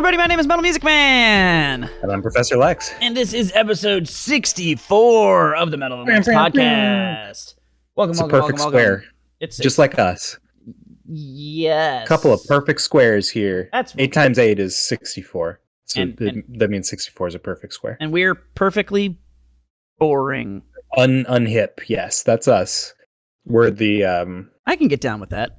everybody, my name is MetalMusicMan. And I'm Professor Lex. And this is episode 64 of the MetalMusicMan podcast. It's a perfect square. It's just like us. Yes. A couple of perfect squares here. That's 8 times 8 is 64. So and that means 64 is a perfect square. And we're perfectly boring. Unhip, yes, that's us. We're the I can get down with that.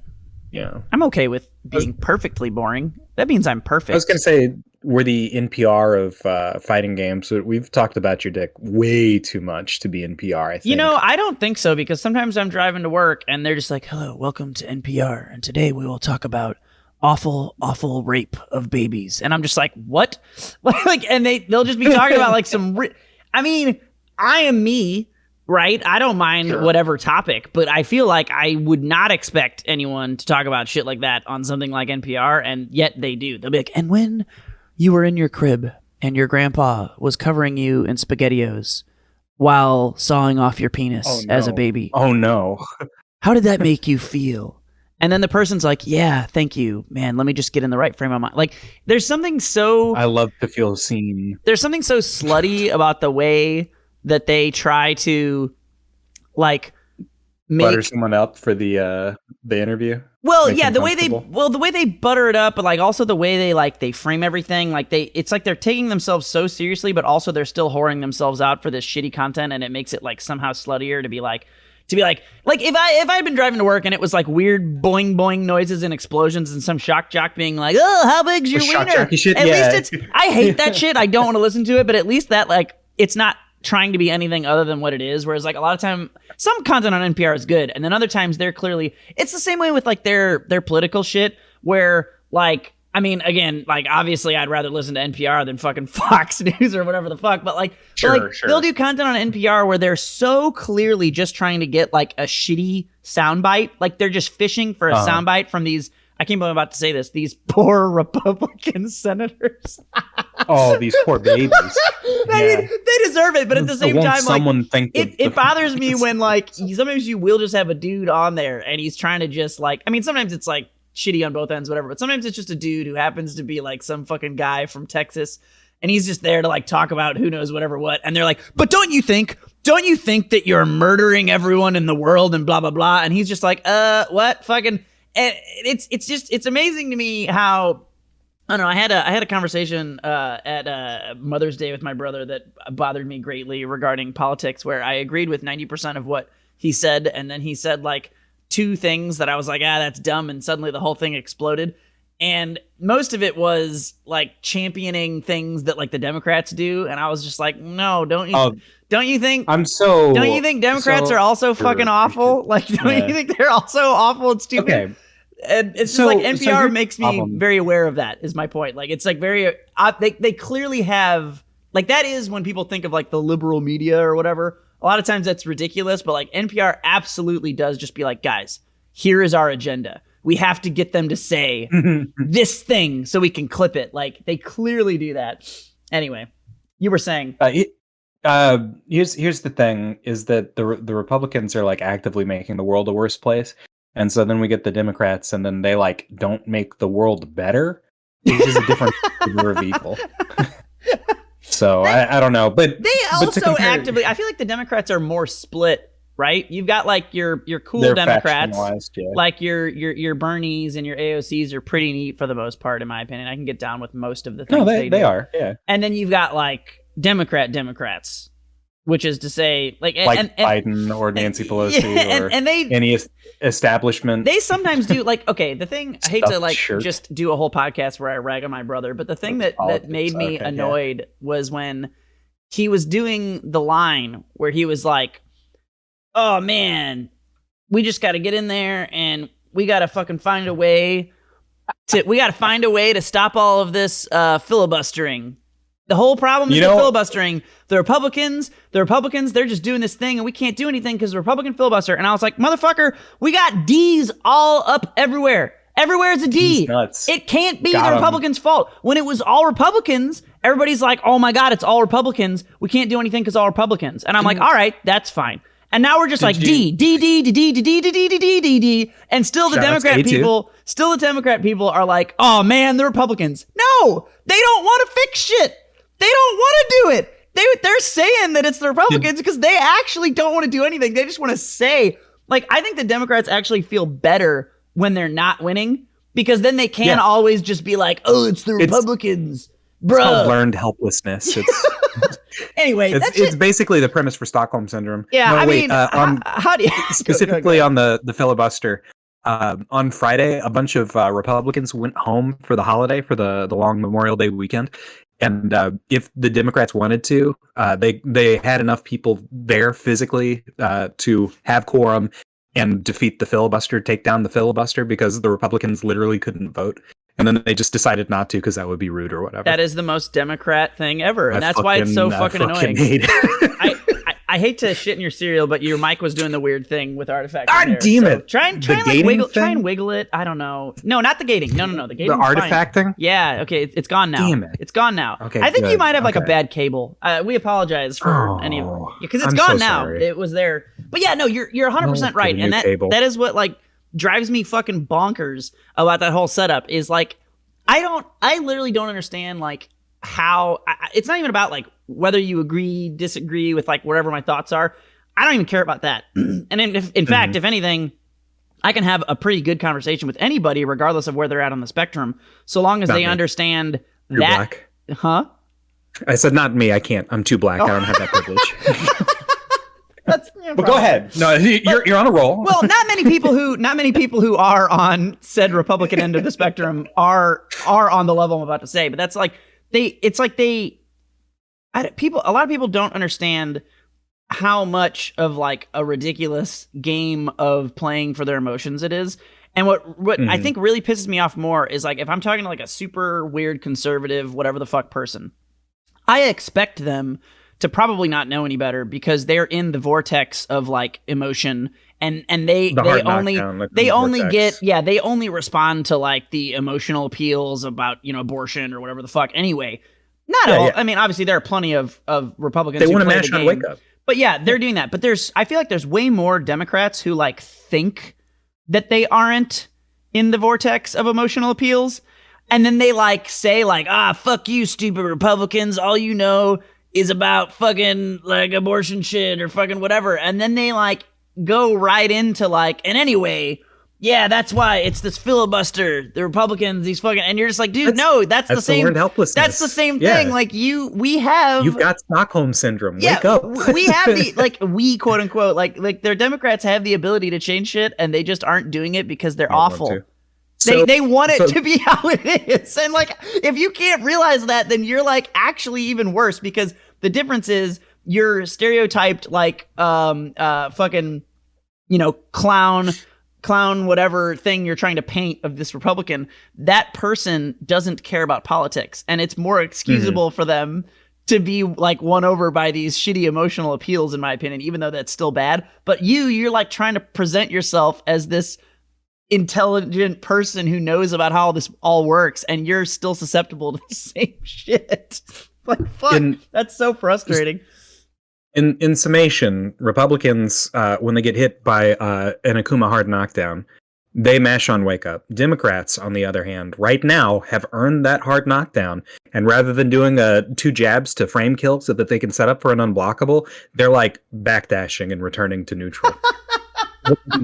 Yeah. I'm okay with being perfectly boring. That means I'm perfect. I was going to say we're the NPR of fighting games. So we've talked about your dick way too much to be NPR, I think. You know, I don't think so, because sometimes I'm driving to work and they're just like, hello, welcome to NPR. And today we will talk about awful rape of babies. And I'm just like, what? And they'll just be talking about like some... I mean, I am me. Right? I don't mind whatever topic, but I feel like I would not expect anyone to talk about shit like that on something like NPR, and yet they do. They'll be like, and when you were in your crib and your grandpa was covering you in SpaghettiOs while sawing off your penis as a baby. Oh, no. How did that make you feel? And then the person's like, yeah, thank you, man. Let me just get in the right frame of mind. Like, there's something so... I love to feel seen. There's something so slutty about the way that they try to like butter someone up for the interview. Well, yeah, the way they butter it up, but like also the way they frame everything, like it's like they're taking themselves so seriously, but also they're still whoring themselves out for this shitty content, and it makes it like somehow sluttier to be like if I had been driving to work and it was like weird boing boing noises and explosions and some shock jock being like, oh, how big's your wiener? Shit, at least I hate that shit. I don't want to listen to it, but at least that like it's not trying to be anything other than what it is, whereas like a lot of time some content on NPR is good, and then other times they're clearly, it's the same way with like their political shit, where like, I mean, again, like obviously I'd rather listen to NPR than fucking Fox News or whatever the fuck, but like, sure. They'll do content on NPR where they're so clearly just trying to get like a shitty soundbite, like they're just fishing for a soundbite from these, I can't believe I'm about to say this, these poor Republican senators. Oh, these poor babies. They deserve it, but at the same time, like, it bothers me when like sometimes you will just have a dude on there and he's trying to just like, I mean, sometimes it's like shitty on both ends, whatever, but sometimes it's just a dude who happens to be like some fucking guy from Texas, and he's just there to like talk about who knows whatever what, and they're like, but don't you think that you're murdering everyone in the world and blah blah blah, and he's just like, what fucking. And it's amazing to me how, I don't know, I had a conversation at Mother's Day with my brother that bothered me greatly regarding politics, where I agreed with 90% of what he said, and then he said like 2 things that I was like, that's dumb, and suddenly the whole thing exploded. And most of it was like championing things that like the Democrats do, and I was just like, no, don't you think Democrats are also fucking awful? Like, don't you think they're also awful and stupid? Okay. And it's just like NPR makes me very aware of that, is my point. Like, it's like very, they clearly have, like, that is when people think of like the liberal media or whatever. A lot of times that's ridiculous, but like NPR absolutely does just be like, guys, here is our agenda. We have to get them to say this thing so we can clip it. Like, they clearly do that. Anyway, you were saying. Here's the thing, is that the Republicans are like actively making the world a worse place. And so then we get the Democrats, and then they like don't make the world better, which is a different flavor of evil. So I don't know, but they also actively. I feel like the Democrats are more split, right? You've got like your cool Democrats, like your Bernies and your AOCs are pretty neat for the most part, in my opinion. I can get down with most of the things they are, yeah. And then you've got like Democrats. Which is to say, like Biden or Nancy Pelosi or any establishment. They sometimes do, like, okay, the thing, I hate to like just do a whole podcast where I rag on my brother, but the thing that made me annoyed was when he was doing the line where he was like, oh man, we just got to get in there and we got to fucking find a way to stop all of this filibustering. The whole problem is the filibustering. The Republicans, they're just doing this thing and we can't do anything because the Republican filibuster. And I was like, motherfucker, we got D's all up everywhere. Everywhere is a D. It can't be the Republicans' fault. When it was all Republicans, everybody's like, oh my God, it's all Republicans. We can't do anything because all Republicans. And I'm like, all right, that's fine. And now we're just like D, D, D, D, D, D, D, D, D, D, D, D, D. And still the Democrat people are like, oh man, the Republicans. No, they don't want to fix shit. They don't want to do it. They're saying that it's the Republicans because they actually don't want to do anything. They just want to say, like, I think the Democrats actually feel better when they're not winning because then they can't always just be like, oh, it's the Republicans. Bruh. It's called learned helplessness. Anyway, it's basically the premise for Stockholm Syndrome. Yeah, no, I mean, how do you... Specifically on the filibuster, on Friday, a bunch of Republicans went home for the holiday, for the long Memorial Day weekend. And if the Democrats wanted to, they had enough people there physically to have quorum and defeat the filibuster, take down the filibuster, because the Republicans literally couldn't vote. And then they just decided not to because that would be rude or whatever. That is the most Democrat thing ever. And that's why it's so fucking annoying. I hate to shit in your cereal, but your mic was doing the weird thing with artifacts. God damn it. Try and wiggle it. I don't know. No, not the gating. No. The gating. The artifact thing? Yeah. Okay. It's gone now. Damn it. It's gone now. Okay. I think you might have like a bad cable. We apologize for any of it. Because it's gone now. Sorry. It was there. But yeah, no, you're 100% right. And that is what like drives me fucking bonkers about that whole setup is like, I literally don't understand like how it's not even about like whether you agree, disagree with like whatever my thoughts are. I don't even care about that. And in fact, if anything, I can have a pretty good conversation with anybody, regardless of where they're at on the spectrum, so long as they understand You're that. Black. Huh? I said, not me. I can't. I'm too black. I don't have that privilege. But go ahead. No, you're on a roll. Well, not many people who are on said Republican end of the spectrum are on the level I'm about to say. But that's like a lot of people don't understand how much of like a ridiculous game of playing for their emotions it is. And what I think really pisses me off more is like if I'm talking to like a super weird conservative, whatever the fuck person, I expect them to probably not know any better because they're in the vortex of like emotion and they only respond to like the emotional appeals about, you know, abortion or whatever the fuck. Anyway, not all. Yeah. I mean, obviously there are plenty of Republicans they who want to play mash the on game. Wake Up. But yeah, they're doing that. But I feel like there's way more Democrats who like think that they aren't in the vortex of emotional appeals. And then they like say like, fuck you, stupid Republicans. All you know is about fucking like abortion shit or fucking whatever. And then they like go right into like, and anyway, yeah, that's why it's this filibuster. The Republicans, these fucking, and you're just like, dude, that's the same. That's the same thing. Like you've got Stockholm syndrome. Yeah, Wake up. We have the we quote unquote like their Democrats have the ability to change shit, and they just aren't doing it because they're awful. They want it to be how it is. And like, if you can't realize that, then you're like actually even worse because the difference is you're stereotyped like, fucking, you know, clown, whatever thing you're trying to paint of this Republican. That person doesn't care about politics. And it's more excusable for them to be like won over by these shitty emotional appeals, in my opinion, even though that's still bad. But you're like trying to present yourself as this intelligent person who knows about how this all works, and you're still susceptible to the same shit. Like, fuck, that's so frustrating. In summation, Republicans, when they get hit by an Akuma hard knockdown, they mash on Wake Up. Democrats, on the other hand, right now have earned that hard knockdown, and rather than doing 2 jabs to frame kill so that they can set up for an unblockable, they're like backdashing and returning to neutral.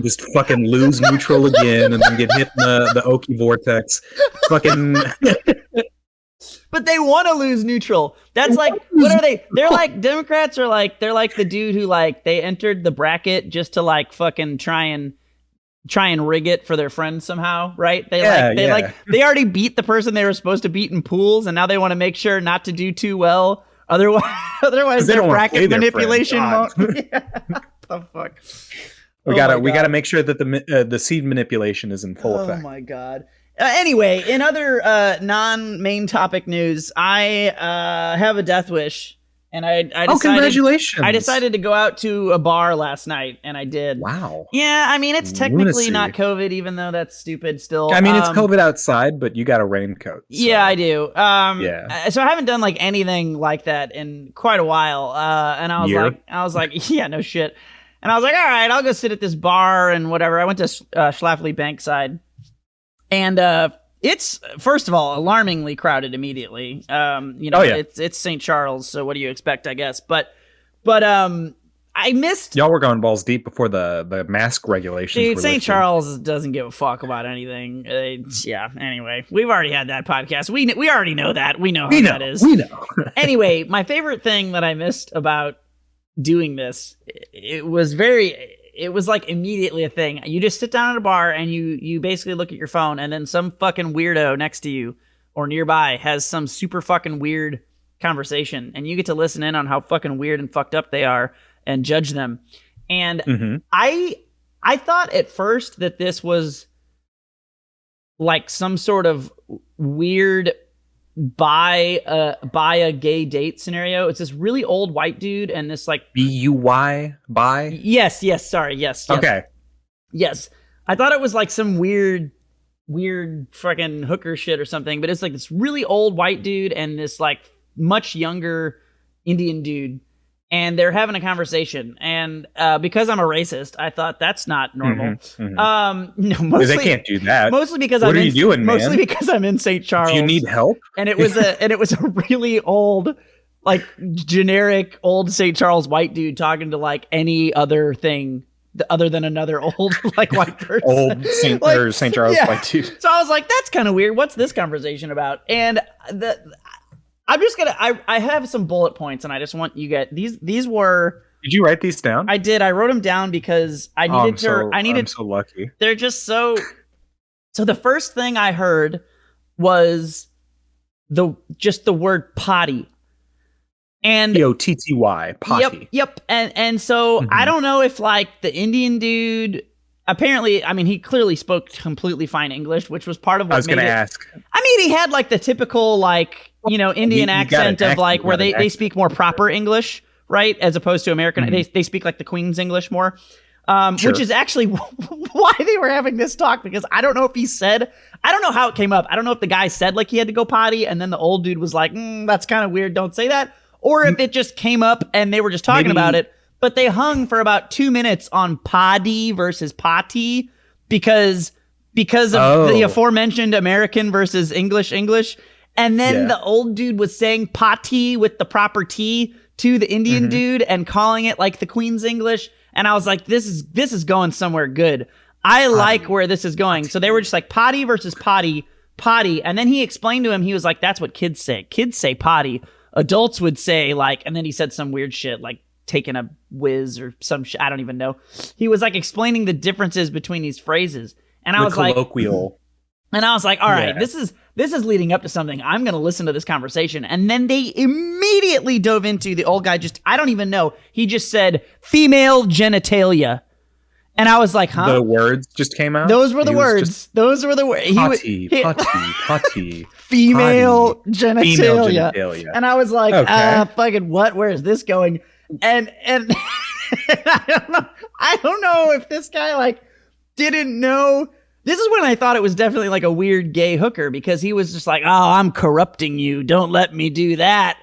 Just fucking lose neutral again and then get hit in the Oki vortex. Fucking. But they want to lose neutral. That's like, what are they? They're like, Democrats are like, they're like the dude who like, they entered the bracket just to like fucking try and rig it for their friends somehow, right? They already beat the person they were supposed to beat in pools, and now they want to make sure not to do too well. Otherwise their bracket manipulation won't. Yeah. The fuck. We gotta make sure that the seed manipulation is in full effect. Oh my god. Anyway, in other non-main topic news, I have a death wish, and I decided, congratulations! I decided to go out to a bar last night, and I did. Wow. Yeah, I mean it's technically not COVID, even though that's stupid still. I mean it's COVID outside, but you got a raincoat. So. Yeah, I do. Yeah. So I haven't done like anything like that in quite a while, and I was like, yeah, no shit. And I was like, all right, I'll go sit at this bar and whatever. I went to Schlafly Bankside. And it's, first of all, alarmingly crowded immediately. It's St. Charles, so what do you expect, I guess? But I missed... Y'all were going balls deep before the mask regulations Dude, were St. lifted. Charles doesn't give a fuck about anything. Anyway, we've already had that podcast. We already know that. We know how that is. We know. Anyway, my favorite thing that I missed about doing this, it was like immediately a thing. You just sit down at a bar and you basically look at your phone, and then some fucking weirdo next to you or nearby has some super fucking weird conversation, and you get to listen in on how fucking weird and fucked up they are and judge them. And I thought at first that this was like some sort of weird buy a gay date scenario. It's this really old white dude and this like B-U-Y buy? Yes, sorry, yes. Okay. Yes. I thought it was like some weird fucking hooker shit or something, but it's like this really old white dude and this like much younger Indian dude, and they're having a conversation. And because I'm a racist, I thought that's not normal. No, mostly they can't do that. Mostly because what are you doing, man? Mostly because I'm in St. Charles. Do you need help? And it was a really old, like generic old St. Charles white dude talking to like any other thing other than another old like white person. Old St. Charles white dude. So I was like, that's kind of weird. What's this conversation about? And I'm just gonna. I have some bullet points, and I just want you guys. These were. Did you write these down? I did. I wrote them down because I needed to. I'm so lucky. They're just so. So the first thing I heard was the word potty, and Potty, potty. Yep. And so I don't know if like the Indian dude. Apparently, I mean, he clearly spoke completely fine English, which was part of what I was going to it. ask. I mean, he had like the typical like. Indian accent of like where they speak more proper English, right? As opposed to American. They speak like the Queen's English more, sure. Which is actually why they were having this talk, because I don't know if he said, I don't know how it came up. I don't know if the guy said like he had to go potty and then the old dude was like, that's kind of weird. Don't say that. Or if it just came up and they were just talking about it, but they hung for about 2 minutes on poddy versus potty because of the aforementioned American versus English. And then the old dude was saying potty with the proper T to the Indian dude and calling it like the Queen's English. And I was like, this is going somewhere good. I like where this is going. So they were just like potty versus potty. And then he explained to him, he was like, that's what kids say. Kids say potty. Adults would say like, and then he said some weird shit like taking a whiz or some shit. I don't even know. He was like explaining the differences between these phrases. And I was colloquial. And I was like, all right, this is leading up to something. I'm going to listen to this conversation. And then they immediately dove into the old guy. I don't even know. He just said female genitalia. And I was like, huh? The words just came out? Those were the words. Those were the words. Potty. Female genitalia. And I was like, fucking what? Where is this going? And I don't know if this guy like didn't know. This is when I thought it was definitely like a weird gay hooker, because he was just like, oh, I'm corrupting you. Don't let me do that.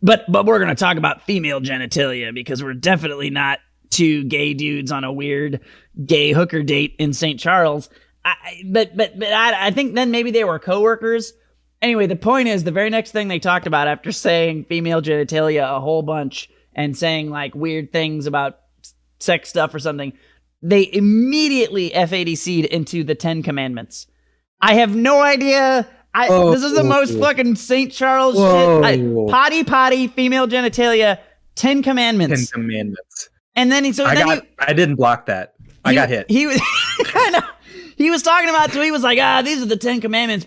But we're going to talk about female genitalia because we're definitely not two gay dudes on a weird gay hooker date in St. Charles. But I think then maybe they were coworkers. Anyway, the point is the very next thing they talked about after saying female genitalia a whole bunch and saying like weird things about sex stuff or something, they immediately FADC'd into the 10 Commandments. I have no idea. This is the most fucking St. Charles shit. Potty, female genitalia, 10 Commandments. 10 Commandments. And then I didn't block that. I got hit. He was he was talking about, so he was like, these are the 10 Commandments,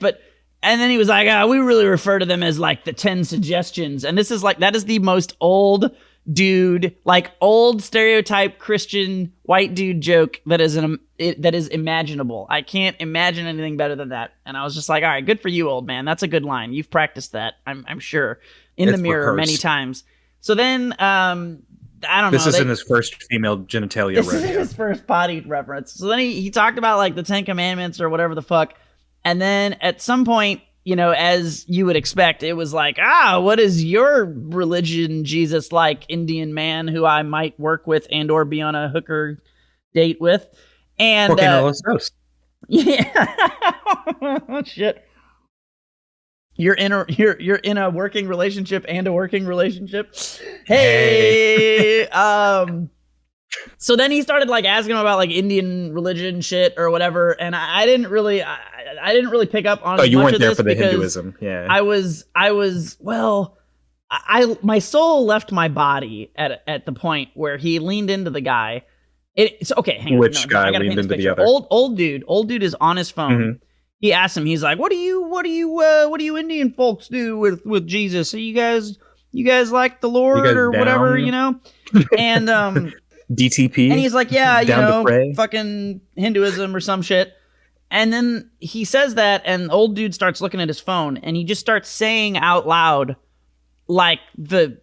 and then he was like, we really refer to them as like the 10 suggestions. And this is like, that is the most old dude, like old stereotype Christian white dude joke that is imaginable. I can't imagine anything better than that. And I was just like, all right, good for you, old man. That's a good line. You've practiced that, I'm sure, in the mirror many times. So then, I don't know. This isn't his first female genitalia This is his first potty reference. So then he talked about like the 10 Commandments or whatever the fuck. And then at some point as you would expect, it was like, what is your religion, Jesus, like Indian man who I might work with and or be on a hooker date with? And yeah, shit. You're in a working relationship and a working relationship. Hey. So then he started like asking him about like Indian religion shit or whatever, and I didn't really pick up on. Oh, you much weren't of there this for the because Hinduism, yeah. I was my soul left my body at the point where he leaned into the guy. It's okay. Hang on. Which guy leaned into the other? Old dude is on his phone. Mm-hmm. He asked him. He's like, "What do you Indian folks do with Jesus? Are you guys like the Lord or down? Whatever, And DTP. And he's like, yeah, fucking Hinduism or some shit. And then he says that, and the old dude starts looking at his phone, and he just starts saying out loud, like the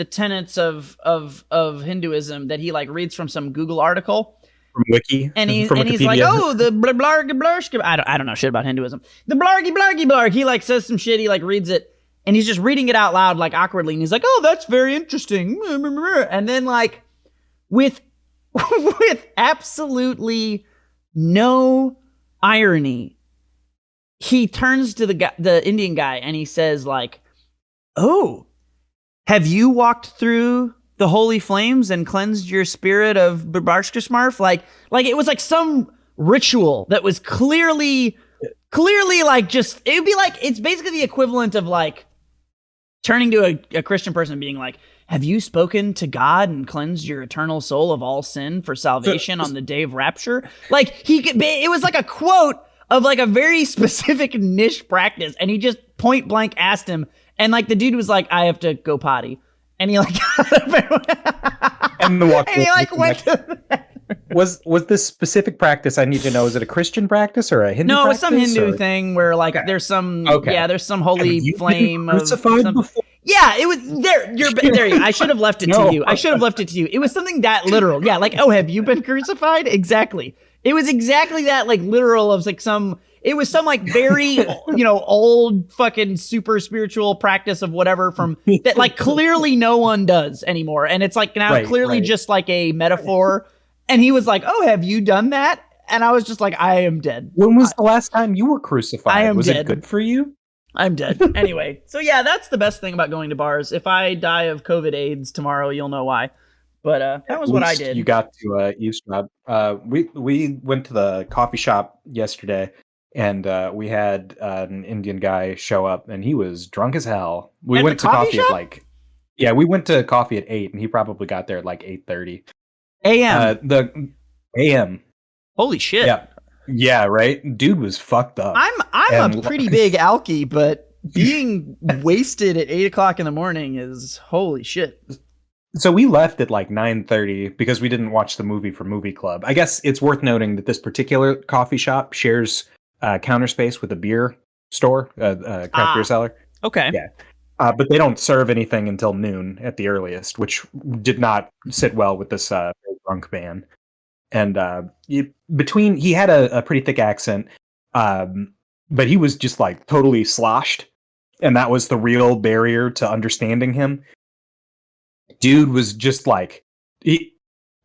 tenets of Hinduism that he like reads from some Google article. From Wiki. And he's like, oh, the blargy blargy. I don't know shit about Hinduism. The blargy blargy blarg. He like says some shit. He like reads it, and he's just reading it out loud like awkwardly. And he's like, oh, that's very interesting. And then like with absolutely no irony, he turns to the Indian guy and he says like, oh, have you walked through the holy flames and cleansed your spirit of Barbarshkasmarf? Like it was like some ritual that was clearly like just, it would be like, it's basically the equivalent of like turning to a Christian person and being like, have you spoken to God and cleansed your eternal soul of all sin for salvation on the day of rapture? Like it was like a quote of like a very specific niche practice. And he just point blank asked him, and like the dude was like, I have to go potty. And he like and he like went to was this specific practice, I need to know, is it a Christian practice or a Hindu practice? No, it's some Hindu thing where like there's some there's some holy flame of some, before? Yeah, it was there. There. I should have left it to you. I should have left it to you. It was something that literal. Yeah, like, oh, have you been crucified? Exactly. It was exactly that, like literal of like some. It was some like very old fucking super spiritual practice of whatever from that like clearly no one does anymore, and it's like now clearly just like a metaphor. And he was like, "Oh, have you done that?" And I was just like, "I am dead." When was the last time you were crucified? I am was dead. It good for you? I'm dead. Anyway, so yeah, that's the best thing about going to bars. If I die of COVID/AIDS tomorrow, you'll know why. But that was what I did. You got to eavesdrop. We went to the coffee shop yesterday, and we had an Indian guy show up, and he was drunk as hell. We went to coffee at we went to coffee at 8, and he probably got there at like 8:30 a.m. The a.m. Holy shit! Yeah, right. Dude was fucked up. I'm a pretty big alkie, but being wasted at 8:00 in the morning is holy shit. So we left at like 9:30 because we didn't watch the movie for Movie Club. I guess it's worth noting that this particular coffee shop shares counter space with a beer store, craft beer seller. Okay. Yeah. But they don't serve anything until noon at the earliest, which did not sit well with this drunk man. And he had a pretty thick accent, but he was just like totally sloshed, and that was the real barrier to understanding him. Dude was just like,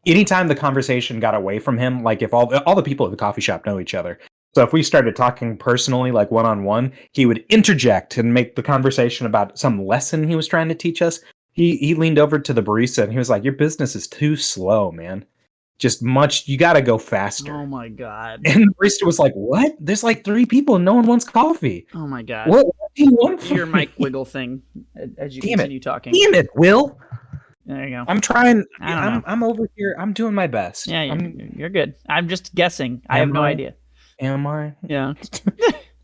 anytime the conversation got away from him, like if all the people at the coffee shop know each other, so if we started talking personally, like one-on-one, he would interject and make the conversation about some lesson he was trying to teach us. He leaned over to the barista and he was like, your business is too slow, man. You gotta go faster. Oh my god. And the barista was like, what? There's like 3 people and no one wants coffee. Oh my god. What do you want from your mic wiggle thing as you continue talking? Damn it, Will. There you go. I'm trying. I'm over here. I'm doing my best. Yeah, you're good. I'm just guessing. I have no idea. Am I? Yeah.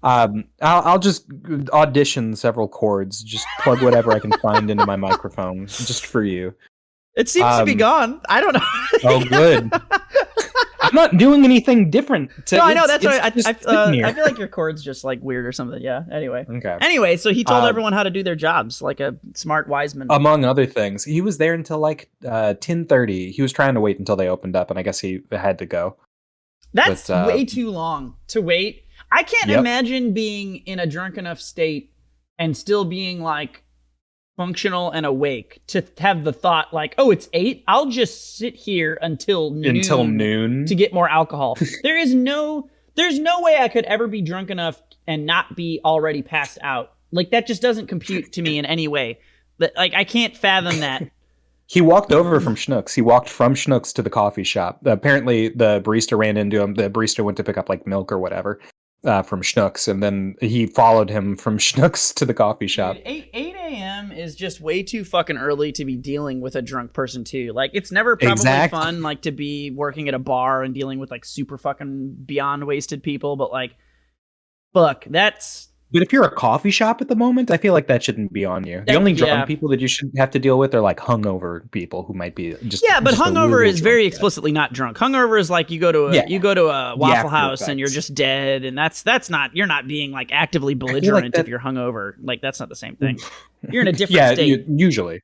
I'll just audition several chords. Just plug whatever I can find into my microphone, just for you. It seems to be gone. I don't know. Oh, good. I'm not doing anything different. No, I know. That's right. I feel like your chord's just like weird or something. Yeah. Anyway. Okay. Anyway, so he told everyone how to do their jobs like a smart wise man. Among other things, he was there until like 10:30. He was trying to wait until they opened up, and I guess he had to go. That's way too long to wait. I can't imagine being in a drunk enough state and still being like functional and awake to have the thought like, oh, it's 8. I'll just sit here until noon to get more alcohol. There's no way I could ever be drunk enough and not be already passed out. Like, that just doesn't compute to me in any way. Like, I can't fathom that. He walked over from Schnucks. He walked from Schnucks to the coffee shop. Apparently, the barista ran into him. The barista went to pick up like milk or whatever from Schnucks, and then he followed him from Schnucks to the coffee shop. Dude, 8 a.m. is just way too fucking early to be dealing with a drunk person too. Like, it's never probably fun like to be working at a bar and dealing with like super fucking beyond wasted people, but like, fuck, that's. But if you're a coffee shop at the moment, I feel like that shouldn't be on you. The only drunk people that you should have to deal with are like hungover people who might be just but just hungover is very explicitly not drunk. Hungover is like you go to a Waffle House and you're just dead, and that's not, you're not being like actively belligerent if you're hungover. Like, that's not the same thing. You're in a different state. Usually.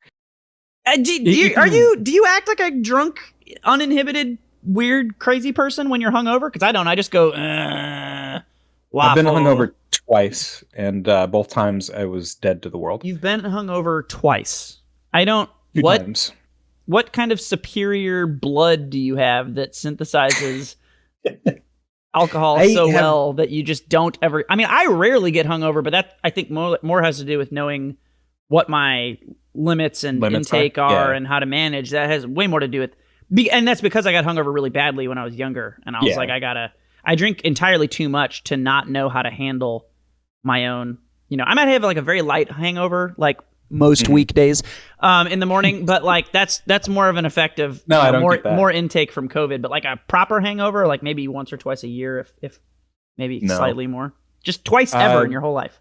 Do you act like a drunk, uninhibited, weird, crazy person when you're hungover? Because I don't. I just go. Waffle. I've been hungover twice, and both times I was dead to the world. You've been hungover twice. I don't. Two times. What kind of superior blood do you have that synthesizes alcohol well that you just don't ever? I mean, I rarely get hungover, but that I think more has to do with knowing what my limits intake are and how to manage. That has way more to do with, and that's because I got hungover really badly when I was younger, and I was like, I drink entirely too much to not know how to handle my own, I might have like a very light hangover, like most weekdays in the morning, but like that's more of an effect of more intake from COVID, but like a proper hangover, like maybe once or twice a year, if maybe slightly more, just twice ever in your whole life.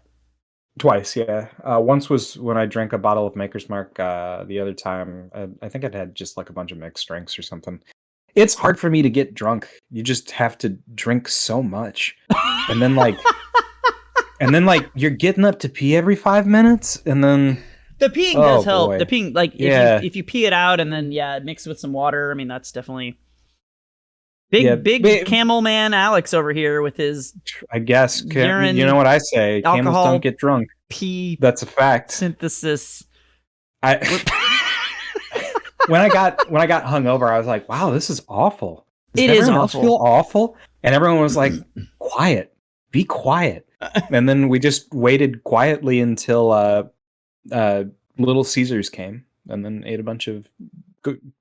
Twice, yeah. Once was when I drank a bottle of Maker's Mark. The other time, I think I'd had just like a bunch of mixed drinks or something. It's hard for me to get drunk. You just have to drink so much. And then like you're getting up to pee every 5 minutes, and then the peeing does help. Boy. The peeing, like if you pee it out and then mix it with some water, I mean that's definitely big camel man Alex over here with his I guess urine, you know what I say, alcohol, camels don't get drunk. Pee. That's a fact. Synthesis. When I got hungover, I was like, "Wow, this is awful." It is awful. Feel awful, and everyone was like, "Quiet, be quiet." And then we just waited quietly until Little Caesars came, and then ate a bunch of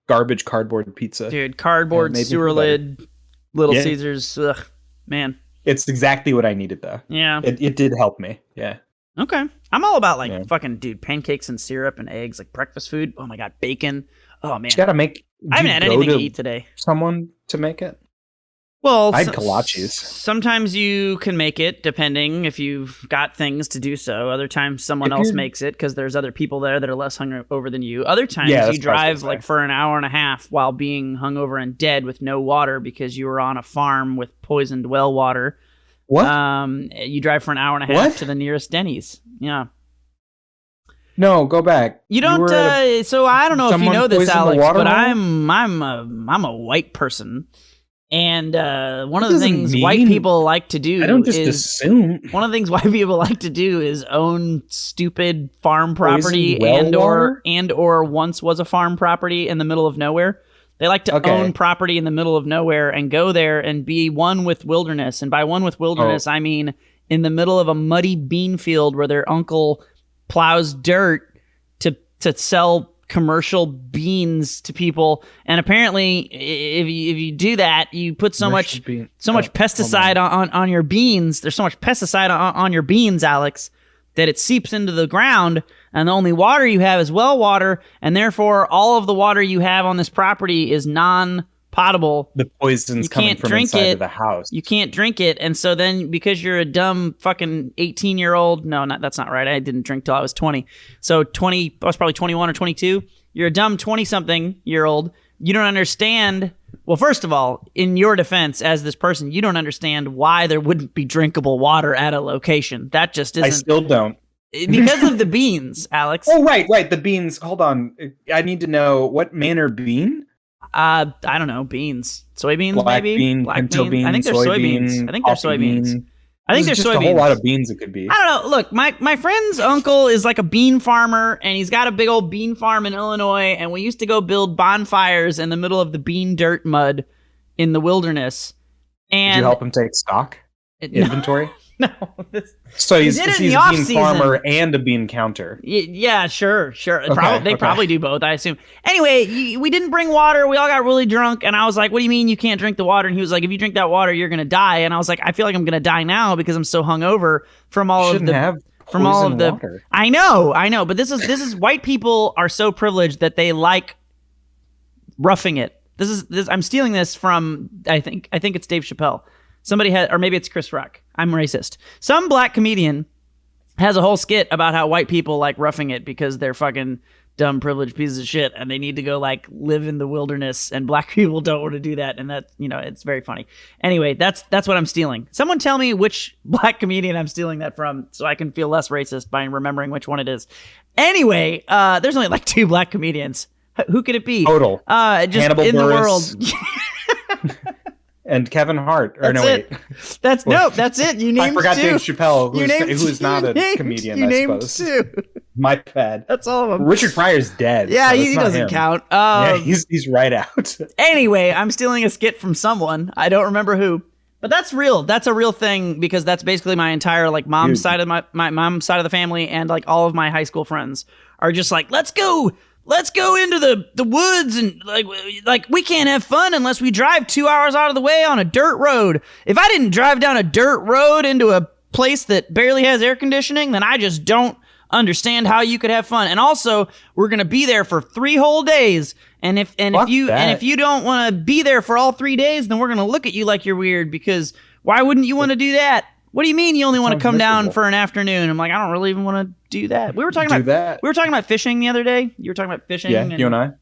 garbage cardboard pizza. Dude, cardboard sewer lid, Little Caesars. Ugh, man, it's exactly what I needed, though. Yeah, it did help me. Yeah. Okay, I'm all about like fucking pancakes and syrup and eggs, like breakfast food. Oh my god, bacon. Oh man, you gotta make. I haven't had anything to eat today. Someone to make it. Well, I had kolaches. Sometimes you can make it, depending if you've got things to do so. Other times, someone else makes it because there's other people there that are less hungover than you. Other times, you drive like for an hour and a half while being hungover and dead with no water because you were on a farm with poisoned well water. What? You drive for an hour and a half to the nearest Denny's. Yeah. No, go back. You don't. So I don't know if you know this, Alex, but I'm a white person, and one of the things white people like to do. I don't just assume. One of the things white people like to do is own stupid farm property or once was a farm property in the middle of nowhere. They like to own property in the middle of nowhere and go there and be one with wilderness. And by one with wilderness, I mean in the middle of a muddy bean field where their uncle plows dirt to sell commercial beans to people. And apparently, if you do that, you put so much pesticide on your beans. There's so much pesticide on your beans, Alex, that it seeps into the ground, and the only water you have is well water, and therefore all of the water you have on this property is non-potable. The poison's coming from inside of the house. You can't drink it, and so then because you're a dumb fucking 18-year-old, that's not right. I didn't drink till I was 20. So I was probably 21 or 22. You're a dumb 20-something-year-old. You don't understand. Well, first of all, in your defense as this person, you don't understand why there wouldn't be drinkable water at a location. That just isn't. I still don't. Because of the beans, Alex. Oh, right. The beans. Hold on. I need to know what manner bean? I don't know. Beans. Soybeans, black maybe? Bean, Black pinto bean. I think they're soybeans. I think they're soybeans. I think There's there's just soybeans. a whole lot of beans it could be. I don't know. Look, my friend's uncle is like a bean farmer, and he's got a big old bean farm in Illinois, and we used to go build bonfires in the middle of the bean dirt mud in the wilderness. And Did you help him take stock? Inventory? No. So he's did it in a the bean off-season. farmer and a bean counter. Yeah, sure. Okay, They probably do both, I assume. Anyway, we didn't bring water. We all got really drunk, and I was like, what do you mean you can't drink the water? And he was like, if you drink that water, you're going to die. And I was like, I feel like I'm going to die now because I'm so hungover from all of the... Water. I know, but this is white people are so privileged that they like roughing it. I'm stealing this from I think it's Dave Chappelle. Somebody had, or maybe it's Chris Rock. I'm racist. Some black comedian has a whole skit about how white people like roughing it because they're fucking dumb privileged pieces of shit and they need to go like live in the wilderness, and black people don't want to do that, and that, it's very funny. Anyway, that's what I'm stealing. Someone tell me which black comedian I'm stealing that from so I can feel less racist by remembering which one it is. Anyway, there's only like 2 black comedians. Who could it be? Total. Just Hannibal in Buress. the world. And Kevin Hart. Or That's no, it. wait. That's it. You named I forgot 2. Dave Chappelle, who is not a comedian, you I named suppose. 2. My bad. That's all of them. Richard Pryor's dead. Yeah, so he doesn't count. Yeah, he's right out. Anyway, I'm stealing a skit from someone. I don't remember who. But that's real. That's a real thing because that's basically my entire like mom's side of my mom's side of the family, and like all of my high school friends are just like, let's go into the woods, and like we can't have fun unless we drive 2 hours out of the way on a dirt road. If I didn't drive down a dirt road into a place that barely has air conditioning, then I just don't understand how you could have fun. And also, we're gonna be there for 3 whole days. And if you don't want to be there for all 3 days, then we're gonna look at you like you're weird, because why wouldn't you want to do that? What do you mean you only want to come down for an afternoon? I'm like, I don't really even want to do that. We were talking about fishing the other day. You were talking about fishing. Yeah, you and I.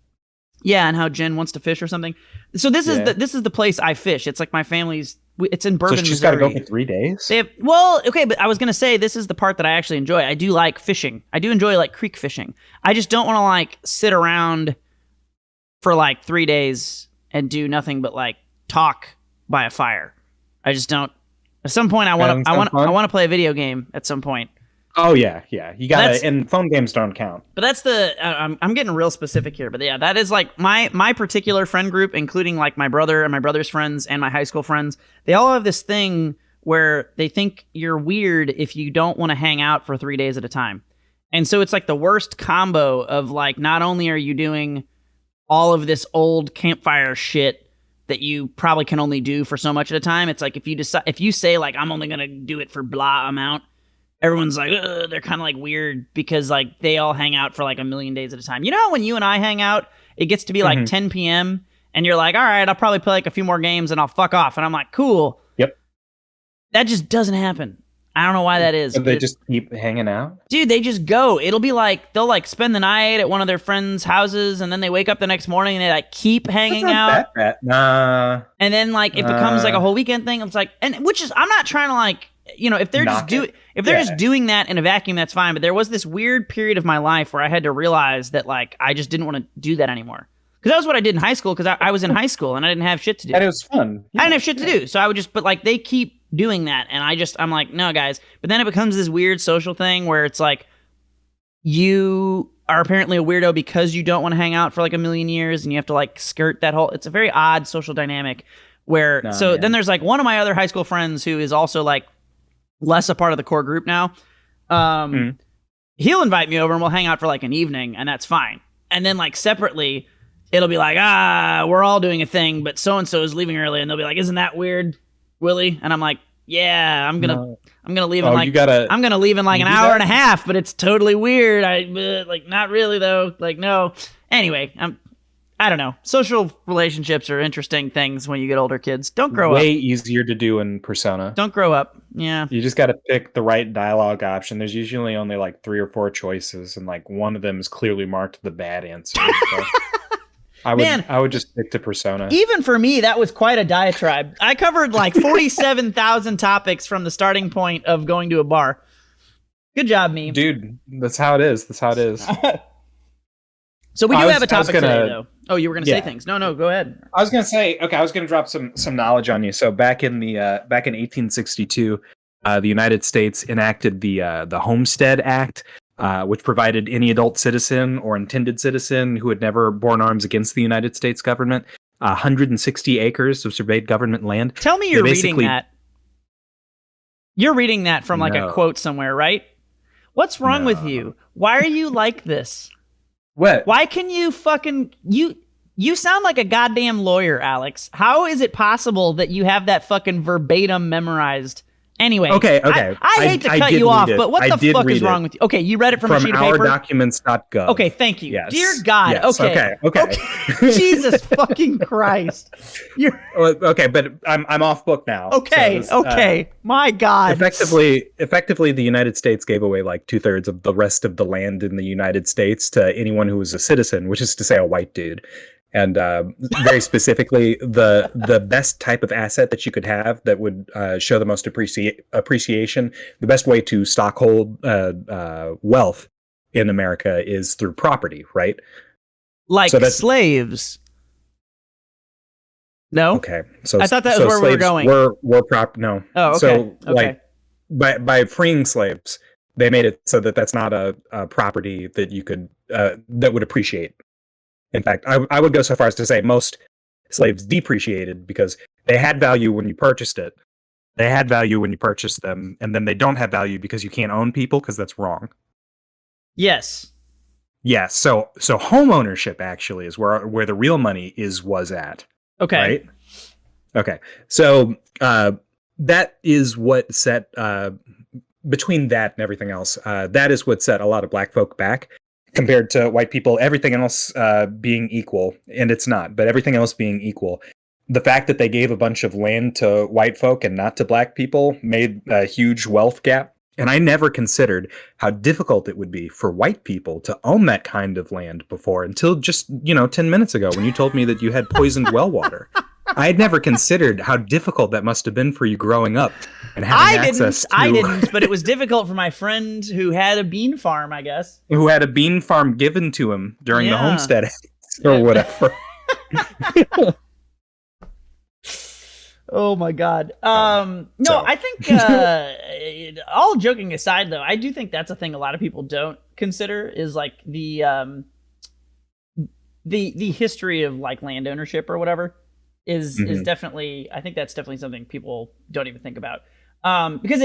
Yeah, and how Jen wants to fish or something. So this is the place I fish. It's like my family's. It's in Bourbon, so she's Missouri. got to go for 3 days? But I was going to say this is the part that I actually enjoy. I do like fishing. I do enjoy like creek fishing. I just don't want to like sit around for like 3 days and do nothing but like talk by a fire. I just don't. At some point, I want to play a video game at some point. Oh yeah. You gotta, and phone games don't count. But that's I'm getting real specific here. But yeah, that is like my particular friend group, including like my brother and my brother's friends and my high school friends. They all have this thing where they think you're weird if you don't want to hang out for 3 days at a time. And so it's like the worst combo of like, not only are you doing all of this old campfire shit that you probably can only do for so much at a time. It's like if you say like, I'm only gonna do it for blah amount, everyone's like, they're kind of like weird because like they all hang out for like a million days at a time. You know how when you and I hang out, it gets to be like 10 p.m. and you're like, all right, I'll probably play like a few more games and I'll fuck off. And I'm like, cool. Yep. That just doesn't happen. I don't know why that is. So they just keep hanging out? Dude, they just go. It'll be like, they'll like spend the night at one of their friends' houses, and then they wake up the next morning and they like keep hanging out. Nah. And then like it becomes like a whole weekend thing. It's like, and which is, I'm not trying to like, if they're just doing that in a vacuum, that's fine. But there was this weird period of my life where I had to realize that like I just didn't want to do that anymore. Because that was what I did in high school, because I was in high school and I didn't have shit to do. And it was fun. I didn't have shit to do. So I would just, but like they keep doing that. And I'm like, no, guys. But then it becomes this weird social thing where it's like, you are apparently a weirdo because you don't want to hang out for like a million years and you have to like skirt that whole, it's a very odd social dynamic where, then there's like one of my other high school friends who is also like less a part of the core group now. He'll invite me over and we'll hang out for like an evening, and that's fine. And then like separately, it'll be like, we're all doing a thing, but so-and-so is leaving early. And they'll be like, isn't that weird, Willie? And I'm like, yeah, I'm gonna leave in I'm gonna leave in like an hour and a half, but it's totally weird. Like, not really though. Like, no. Anyway, I don't know. Social relationships are interesting things when you get older, kids. Don't grow up. Way easier to do in Persona. Don't grow up. Yeah. You just got to pick the right dialogue option. There's usually only like 3 or 4 choices, and like one of them is clearly marked the bad answer. So. I would just stick to Persona. Even for me, that was quite a diatribe. I covered like 47,000 topics from the starting point of going to a bar. Good job, me. Dude, that's how it is. So we do have a topic today, though. Oh, you were going to say things. No, go ahead. I was going to say, I was going to drop some knowledge on you. So back in 1862, the United States enacted the Homestead Act, which provided any adult citizen or intended citizen who had never borne arms against the United States government 160 acres of surveyed government land. Tell me you're reading that. You're reading that from like a quote somewhere, right? What's wrong with you? Why are you like this? What? Why can you fucking... You sound like a goddamn lawyer, Alex. How is it possible that you have that fucking verbatim memorized? Anyway, okay. I hate to cut you off, but what the fuck is wrong with you? Okay, you read it from a sheet of paper? ourdocuments.gov. Okay, thank you. Yes. Dear God. Yes. Okay. Jesus fucking Christ. Okay, but I'm off book now. Okay. My God. Effectively, the United States gave away like 2/3 of the rest of the land in the United States to anyone who was a citizen, which is to say a white dude. And very specifically, the best type of asset that you could have that would show the most appreciation, the best way to stockhold wealth in America is through property, right? Like slaves. No? Okay. So I thought that was where we were going. No. Oh, okay. So like by freeing slaves, they made it so that that's not a property that you could that would appreciate. In fact, I would go so far as to say most slaves depreciated because they had value when you purchased it. They had value when you purchased them, and then they don't have value because you can't own people because that's wrong. Yes. Yes. So home ownership actually is where the real money was at. Okay. Right? Okay. So that is what set between that and everything else. That is what set a lot of black folk back. Compared to white people, everything else being equal, and it's not, but everything else being equal, the fact that they gave a bunch of land to white folk and not to black people made a huge wealth gap. And I never considered how difficult it would be for white people to own that kind of land before until just, 10 minutes ago when you told me that you had poisoned well water. I had never considered how difficult that must have been for you growing up and having access to... I didn't, but it was difficult for my friend who had a bean farm, I guess. Who had a bean farm given to him during the Homestead Act or whatever. Oh my God. I think all joking aside though, I do think that's a thing a lot of people don't consider is like the history of like land ownership or whatever is definitely, I think that's definitely something people don't even think about. Because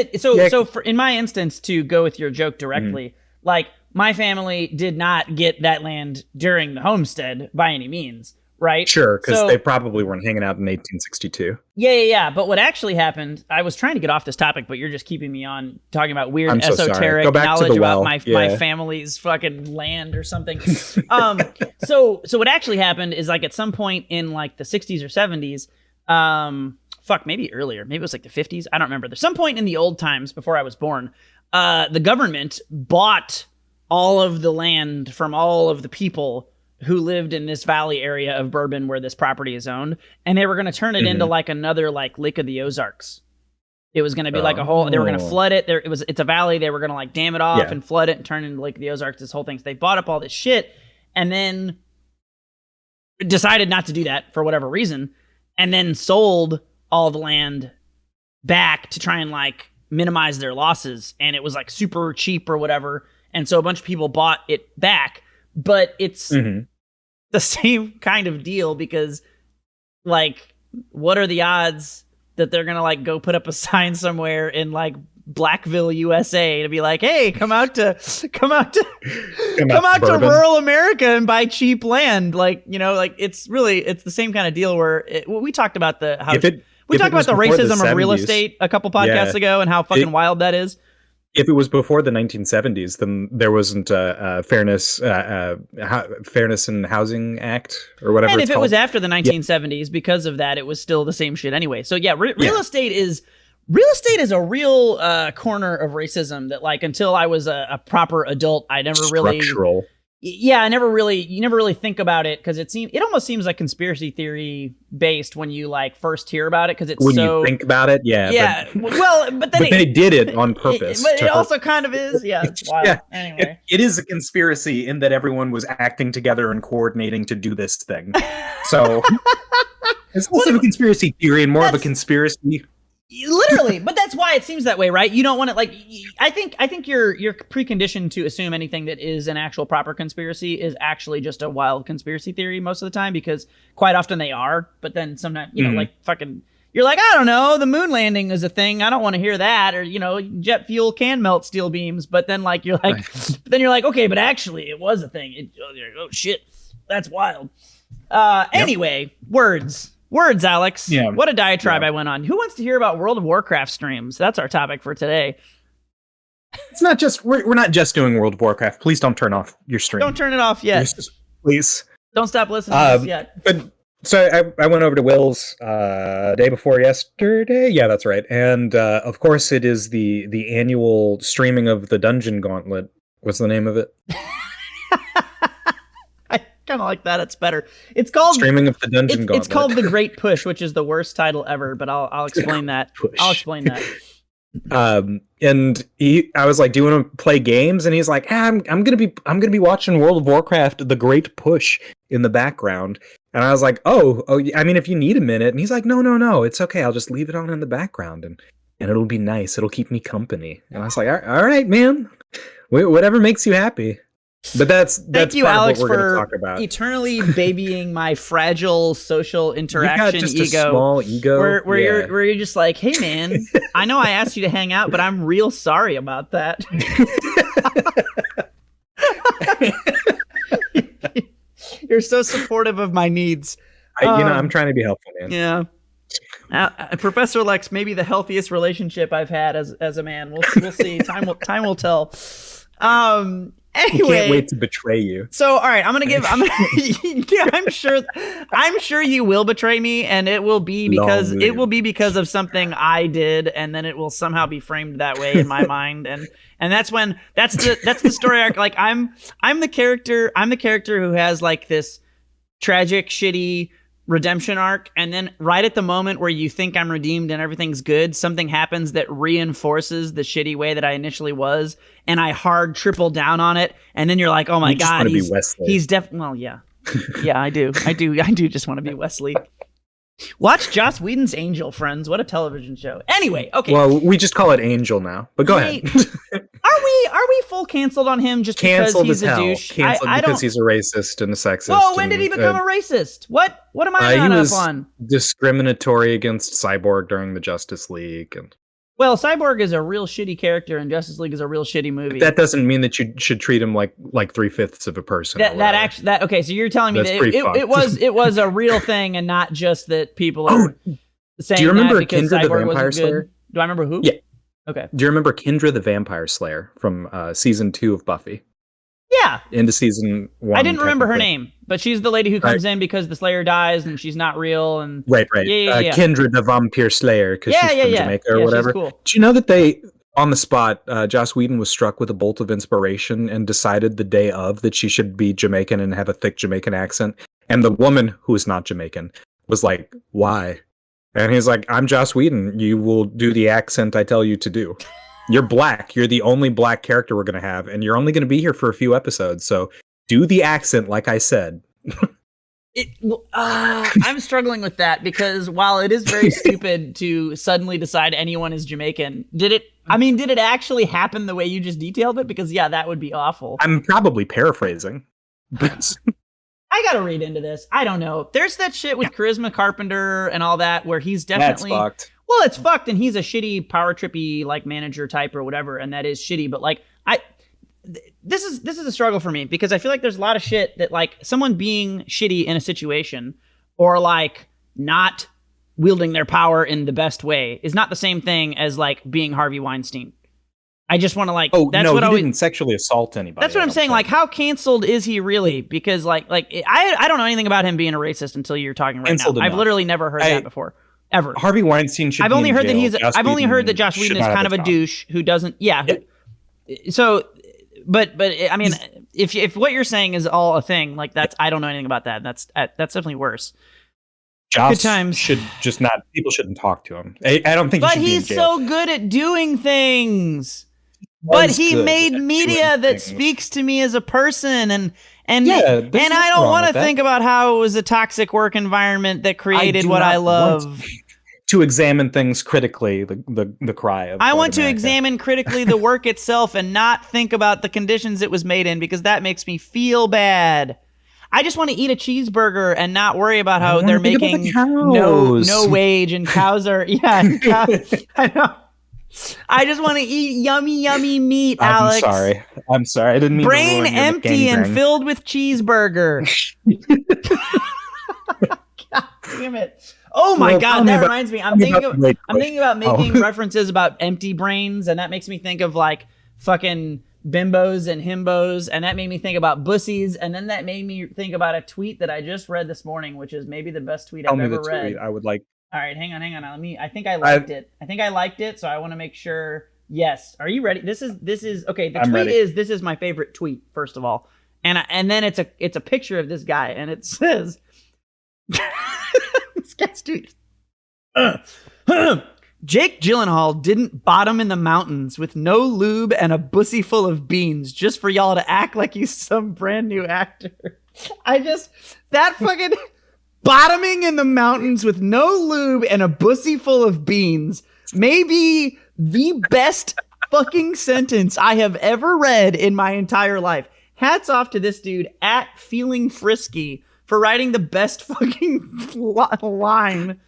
in my instance, to go with your joke directly, like my family did not get that land during the homestead by any means. Right? Sure, because they probably weren't hanging out in 1862. Yeah. But what actually happened, I was trying to get off this topic, but you're just keeping me on talking about weird esoteric knowledge about my family's fucking land or something. So what actually happened is like at some point in like the 60s or 70s, maybe earlier, maybe it was like the 50s. I don't remember. There's some point in the old times before I was born, the government bought all of the land from all of the people who lived in this valley area of Bourbon where this property is owned, and they were going to turn it into like another like Lake of the Ozarks. It was going to be like a whole. They were going to flood it. It's a valley. They were going to like dam it off and flood it and turn it into Lake of the Ozarks. This whole thing. So they bought up all this shit, and then decided not to do that for whatever reason, and then sold all the land back to try and like minimize their losses. And it was like super cheap or whatever, and so a bunch of people bought it back. But it's the same kind of deal because, like, what are the odds that they're gonna like go put up a sign somewhere in like Blackville, USA, to be like, "Hey, come out to rural America and buy cheap land." Like, it's the same kind of deal where we talked about the racism of real estate a couple podcasts ago and how fucking wild that is. If it was before the 1970s, then there wasn't a Fairness and Housing Act or whatever. And if it was after the 1970s, because of that, it was still the same shit anyway. So real estate is a real corner of racism that like until I was a proper adult, I never really. Structural. Yeah, you never really think about it because it almost seems like conspiracy theory based when you like first hear about it because it's when you think about it, but then they did it on purpose. But it also kind of is, it's wild. Yeah. Anyway, it is a conspiracy in that everyone was acting together and coordinating to do this thing. So it's less of a conspiracy theory and more of a conspiracy. Literally, but that's why it seems that way, right? You don't want to like. I think you're preconditioned to assume anything that is an actual proper conspiracy is actually just a wild conspiracy theory most of the time, because quite often they are. But then sometimes, you know, like fucking, you're like, I don't know, the moon landing is a thing. I don't want to hear that, or you know, jet fuel can melt steel beams. But then like you're like, but then you're like, okay, but actually it was a thing. Oh shit, that's wild. Anyway, words. Words, Alex. Yeah. What a diatribe I went on. Who wants to hear about World of Warcraft streams? That's our topic for today. It's not just we're not just doing World of Warcraft. Please don't turn off your stream. Don't turn it off yet. Please. Don't stop listening to us yet. But so I went over to Will's day before yesterday. Yeah, that's right. And of course, it is the annual streaming of the Dungeon Gauntlet. What's the name of it? Kind of like that. It's better. It's called Streaming of the Dungeon Gauntlet. It's called The Great Push, which is the worst title ever, but I'll explain that. I'll explain that. And I was like, "Do you want to play games?" And he's like, I'm gonna be watching World of Warcraft: The Great Push in the background. And I was like, "Oh, I mean, if you need a minute." And he's like, "No, it's okay. I'll just leave it on in the background, and it'll be nice. It'll keep me company." And I was like, "All right, man. Whatever makes you happy." But that's thank you, part Alex, of what we're for going to talk about. Eternally babying my fragile social interaction you got just ego. A small ego, where you're just like, hey man, I know I asked you to hang out, but I'm real sorry about that. You're so supportive of my needs. I'm trying to be helpful, man. Yeah. Professor Lex, maybe the healthiest relationship I've had as a man. We'll see. Time will tell. Anyway, I can't wait to betray you. So, all right, I'm sure you will betray me, and it will be because of something I did, and then it will somehow be framed that way in my mind, and that's the story arc. Like I'm the character who has like this tragic, shitty redemption arc, and then right at the moment where you think I'm redeemed and everything's good, something happens that reinforces the shitty way that I initially was, and I hard triple down on it, and then you're like, oh my god, he's definitely, well, yeah, I do just want to be Wesley. Watch Joss Whedon's Angel, friends. What a television show. Anyway, okay. Well, we just call it Angel now. But go ahead. Are we full canceled on him just canceled because he's as a hell. douche? Canceled because he's a racist and a sexist. Whoa, when did he become a racist? What am I not up on? Discriminatory against Cyborg during the Justice League. Well, Cyborg is a real shitty character, and Justice League is a real shitty movie. That doesn't mean that you should treat him like 3/5 of a person. Okay, so you're telling me that it was a real thing, and not just that people are saying. Do you remember that because Kendra the Cyborg Vampire wasn't Slayer? good? Do I remember who? Yeah. Okay. Do you remember Kendra the Vampire Slayer from season 2 of Buffy? Yeah. Into season 1. I didn't remember her name, but she's the lady who comes in because the Slayer dies and she's not real. And right. Yeah. Kendra the Vampire Slayer, because she's from Jamaica or whatever. Cool. Do you know that they, on the spot, Joss Whedon was struck with a bolt of inspiration and decided the day of that she should be Jamaican and have a thick Jamaican accent? And the woman, who is not Jamaican, was like, why? And he's like, I'm Joss Whedon. You will do the accent I tell you to do. You're black. You're the only black character we're going to have, and you're only going to be here for a few episodes. So do the accent like I said. I'm struggling with that because while it is very stupid to suddenly decide anyone is Jamaican, did it actually happen the way you just detailed it? Because that would be awful. I'm probably paraphrasing. But I gotta read into this. I don't know. There's that shit with Charisma Carpenter and all that where he's definitely... That's fucked. Well, it's fucked, and he's a shitty power trippy like manager type or whatever, and that is shitty. But like, this is a struggle for me because I feel like there's a lot of shit that like someone being shitty in a situation or like not wielding their power in the best way is not the same thing as like being Harvey Weinstein. I just want to like. Oh, that's no, he didn't sexually assault anybody. That's what I'm saying. Like, how canceled is he really? Because I don't know anything about him being a racist until you're talking right now. I've literally never heard that before. Ever. Harvey Weinstein should. I've only heard that Joss Whedon is kind of a douche who doesn't. Yeah. So, but I mean, if what you're saying is all a thing, like that's I don't know anything about that. That's definitely worse. Joss should just not. People shouldn't talk to him. I don't think. But he's so good at doing things. But he made media that speaks to me as a person, and I don't want to think about how it was a toxic work environment that created what I love. to examine things critically, the cry of I White want to America. examine critically the work itself and not think about the conditions it was made in, because that makes me feel bad. I just want to eat a cheeseburger and not worry about how they're making no wage and cows are I know. I just want to eat yummy meat, Alex. I'm sorry. I didn't mean brain to ruin your empty and gangbang. filled with cheeseburger. God damn it. Oh my God, that reminds me. I'm thinking about making references about empty brains, and that makes me think of like fucking bimbos and himbos, and that made me think about bussies, and then that made me think about a tweet that I just read this morning, which is maybe the best tweet I've ever read. I would like. All right, hang on. I think I liked it, so I want to make sure. Yes. Are you ready? This is okay. The tweet is, this is my favorite tweet, first of all. And then it's a picture of this guy, and it says this guy's tweet. Jake Gyllenhaal didn't bottom in the mountains with no lube and a bussy full of beans just for y'all to act like he's some brand new actor. That fucking bottoming in the mountains with no lube and a bussy full of beans may be the best fucking sentence I have ever read in my entire life. Hats off to this dude at Feeling Frisky for writing the best fucking line.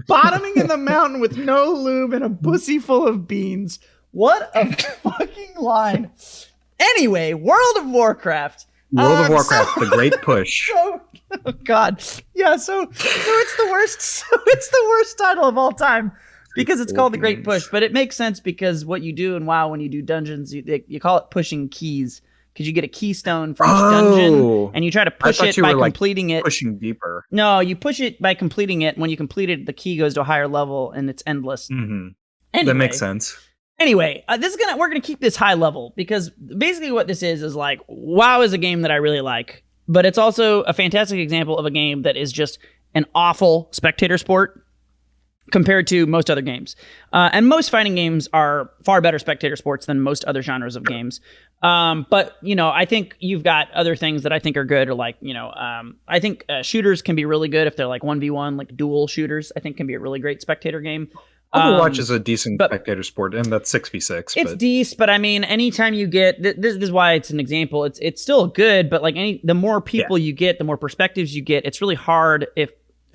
Bottoming in the mountain with no lube and a bussy full of beans. What a fucking line. Anyway, World of Warcraft. The Great Push. Oh God. Yeah, so it's the worst. So it's the worst title of all time because it's called The Great Push. But it makes sense because what you do in WoW when you do dungeons, you call it pushing keys. Because you get a keystone for each dungeon, and you try to push it by completing it. Pushing deeper. No, you push it by completing it. When you complete it, the key goes to a higher level, and it's endless. Mm-hmm. Anyway, that makes sense. Anyway, we're gonna keep this high level because basically what this is like WoW is a game that I really like, but it's also a fantastic example of a game that is just an awful spectator sport compared to most other games. And most fighting games are far better spectator sports than most other genres of games. But, I think you've got other things that I think are good, or like, I think shooters can be really good if they're like 1v1, like dual shooters, I think can be a really great spectator game. Overwatch is a decent spectator sport, and that's 6v6. It's decent, but I mean, anytime you get, this is why it's an example, it's still good, but like the more people you get, the more perspectives you get, it's really hard, if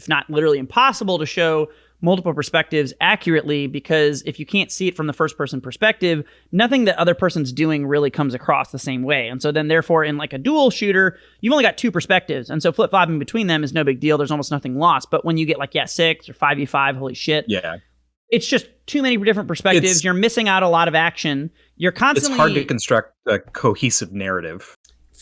not literally impossible, to show multiple perspectives accurately, because if you can't see it from the first person perspective, nothing that other person's doing really comes across the same way. And so then therefore in like a dual shooter, you've only got two perspectives. And so flip-flopping between them is no big deal. There's almost nothing lost. But when you get like 6 or 5v5, holy shit. Yeah. It's just too many different perspectives. You're missing out a lot of action. You're constantly... It's hard to construct a cohesive narrative.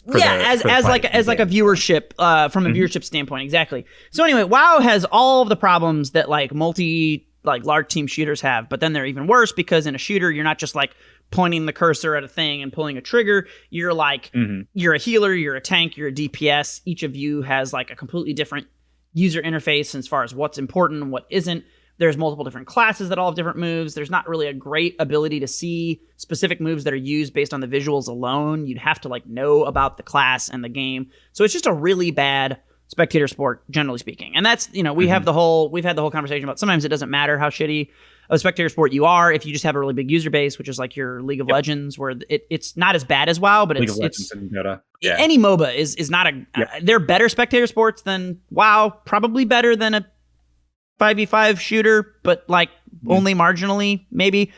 As like a viewership from a viewership standpoint, exactly. So anyway, WoW has all of the problems that like large team shooters have, but then they're even worse because in a shooter you're not just like pointing the cursor at a thing and pulling a trigger. You're like you're a healer, you're a tank, you're a DPS. Each of you has like a completely different user interface as far as what's important and what isn't. There's multiple different classes that all have different moves. There's not really a great ability to see specific moves that are used based on the visuals alone. You'd have to like know about the class and the game. So it's just a really bad spectator sport, generally speaking. And that's, we've had the whole conversation about sometimes it doesn't matter how shitty of a spectator sport you are if you just have a really big user base, which is like your League of Legends, where it's not as bad as WoW, but it's and Dota. Yeah. Any MOBA is not they're better spectator sports than WoW, probably better than a 5v5 shooter, but like only marginally, maybe.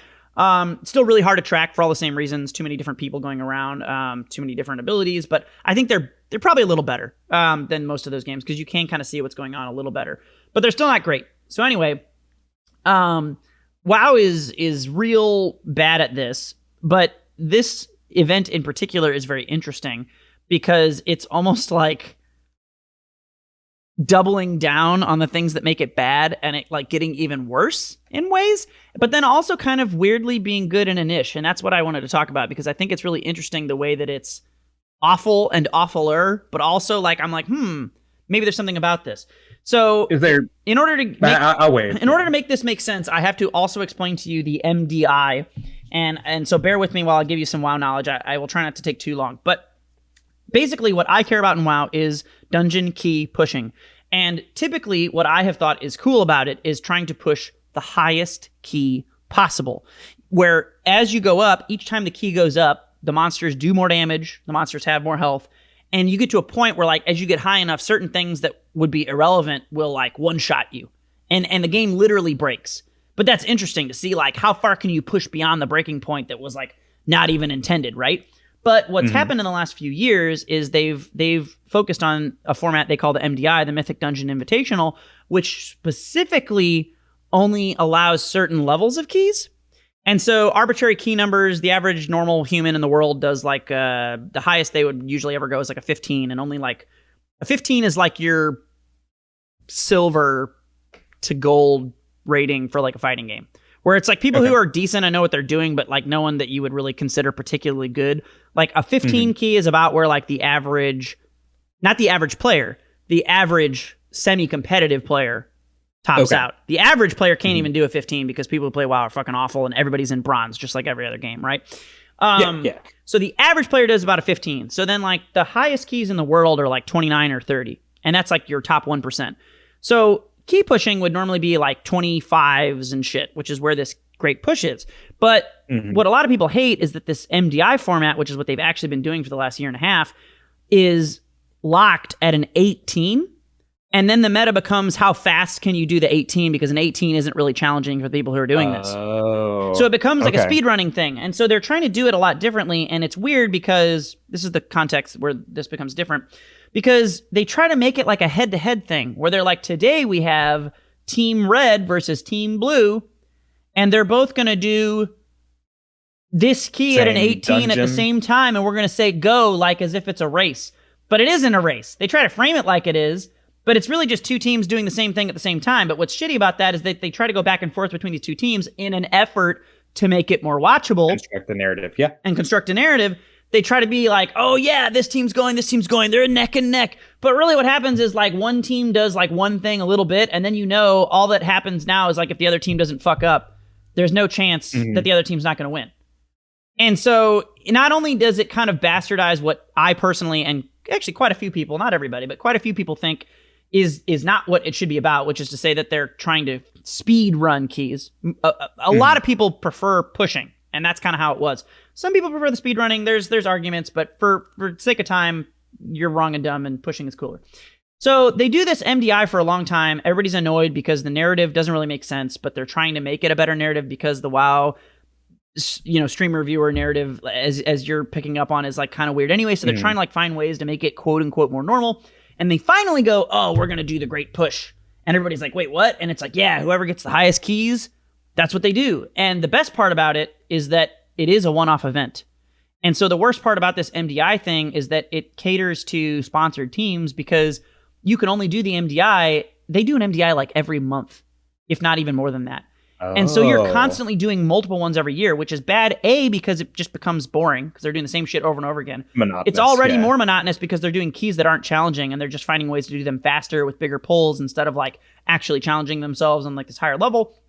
Still really hard to track for all the same reasons. Too many different people going around, too many different abilities. But I think they're probably a little better than most of those games because you can kind of see what's going on a little better. But they're still not great. So anyway, WoW is real bad at this. But this event in particular is very interesting because it's almost like doubling down on the things that make it bad and it like getting even worse in ways, but then also kind of weirdly being good in a niche. And that's what I wanted to talk about because I think it's really interesting the way that it's awful and awfuler, but also like, I'm like, maybe there's something about this. So is there, in order to make, I'll wait. In order to make this make sense, I have to also explain to you the MDI. And so bear with me while I give you some WoW knowledge. I will try not to take too long, but basically what I care about in WoW is dungeon key pushing. And typically what I have thought is cool about it is trying to push the highest key possible, where as you go up, each time the key goes up, the monsters do more damage, the monsters have more health, and you get to a point where like as you get high enough, certain things that would be irrelevant will like one-shot you. And the game literally breaks. But that's interesting to see like how far can you push beyond the breaking point that was like not even intended, right? But what's happened in the last few years is they've focused on a format they call the MDI, the Mythic Dungeon Invitational, which specifically only allows certain levels of keys. And so arbitrary key numbers, the average normal human in the world does like the highest they would usually ever go is like a 15, and only like a 15 is like your silver to gold rating for like a fighting game, where it's like people who are decent and know what they're doing, but like no one that you would really consider particularly good. Like a 15 key is about where like the average, not the average player, the average semi-competitive player tops out. The average player can't even do a 15 because people who play WoW are fucking awful and everybody's in bronze, just like every other game, right? So the average player does about a 15. So then like the highest keys in the world are like 29 or 30. And that's like your top 1%. So key pushing would normally be like 25s and shit, which is where this great push is. But what a lot of people hate is that this MDI format, which is what they've actually been doing for the last year and a half, is locked at an 18. And then the meta becomes how fast can you do the 18, because an 18 isn't really challenging for the people who are doing this. So it becomes like a speedrunning thing. And so they're trying to do it a lot differently. And it's weird because this is the context where this becomes different. Because they try to make it like a head-to-head thing, where they're like, today we have Team Red versus Team Blue, and they're both going to do this key at an 18 at the same time, and we're going to say go like as if it's a race. But it isn't a race. They try to frame it like it is, but it's really just two teams doing the same thing at the same time. But what's shitty about that is that they try to go back and forth between these two teams in an effort to make it more watchable. Construct a narrative, They try to be like, oh yeah, this team's going, they're neck and neck. But really what happens is like one team does like one thing a little bit, and then you know all that happens now is like if the other team doesn't fuck up, there's no chance that the other team's not going to win. And so not only does it kind of bastardize what I personally, and actually quite a few people, not everybody, but quite a few people think is not what it should be about, which is to say that they're trying to speed run keys. A lot of people prefer pushing, and that's kind of how it was. Some people prefer the speed running. There's arguments, but for sake of time, you're wrong and dumb, and pushing is cooler. So they do this MDI for a long time. Everybody's annoyed because the narrative doesn't really make sense, but they're trying to make it a better narrative because the WoW, streamer viewer narrative, as you're picking up on, is like kind of weird anyway. So they're trying to like find ways to make it quote unquote more normal. And they finally go, oh, we're going to do the great push. And everybody's like, wait, what? And it's like, yeah, whoever gets the highest keys, that's what they do. And the best part about it is that it is a one-off event. And so the worst part about this MDI thing is that it caters to sponsored teams, because you can only do the MDI. They do an MDI like every month, if not even more than that. And so you're constantly doing multiple ones every year, which is bad, A, because it just becomes boring because they're doing the same shit over and over again. It's already more monotonous because they're doing keys that aren't challenging, and they're just finding ways to do them faster with bigger pulls instead of like actually challenging themselves on like this higher level.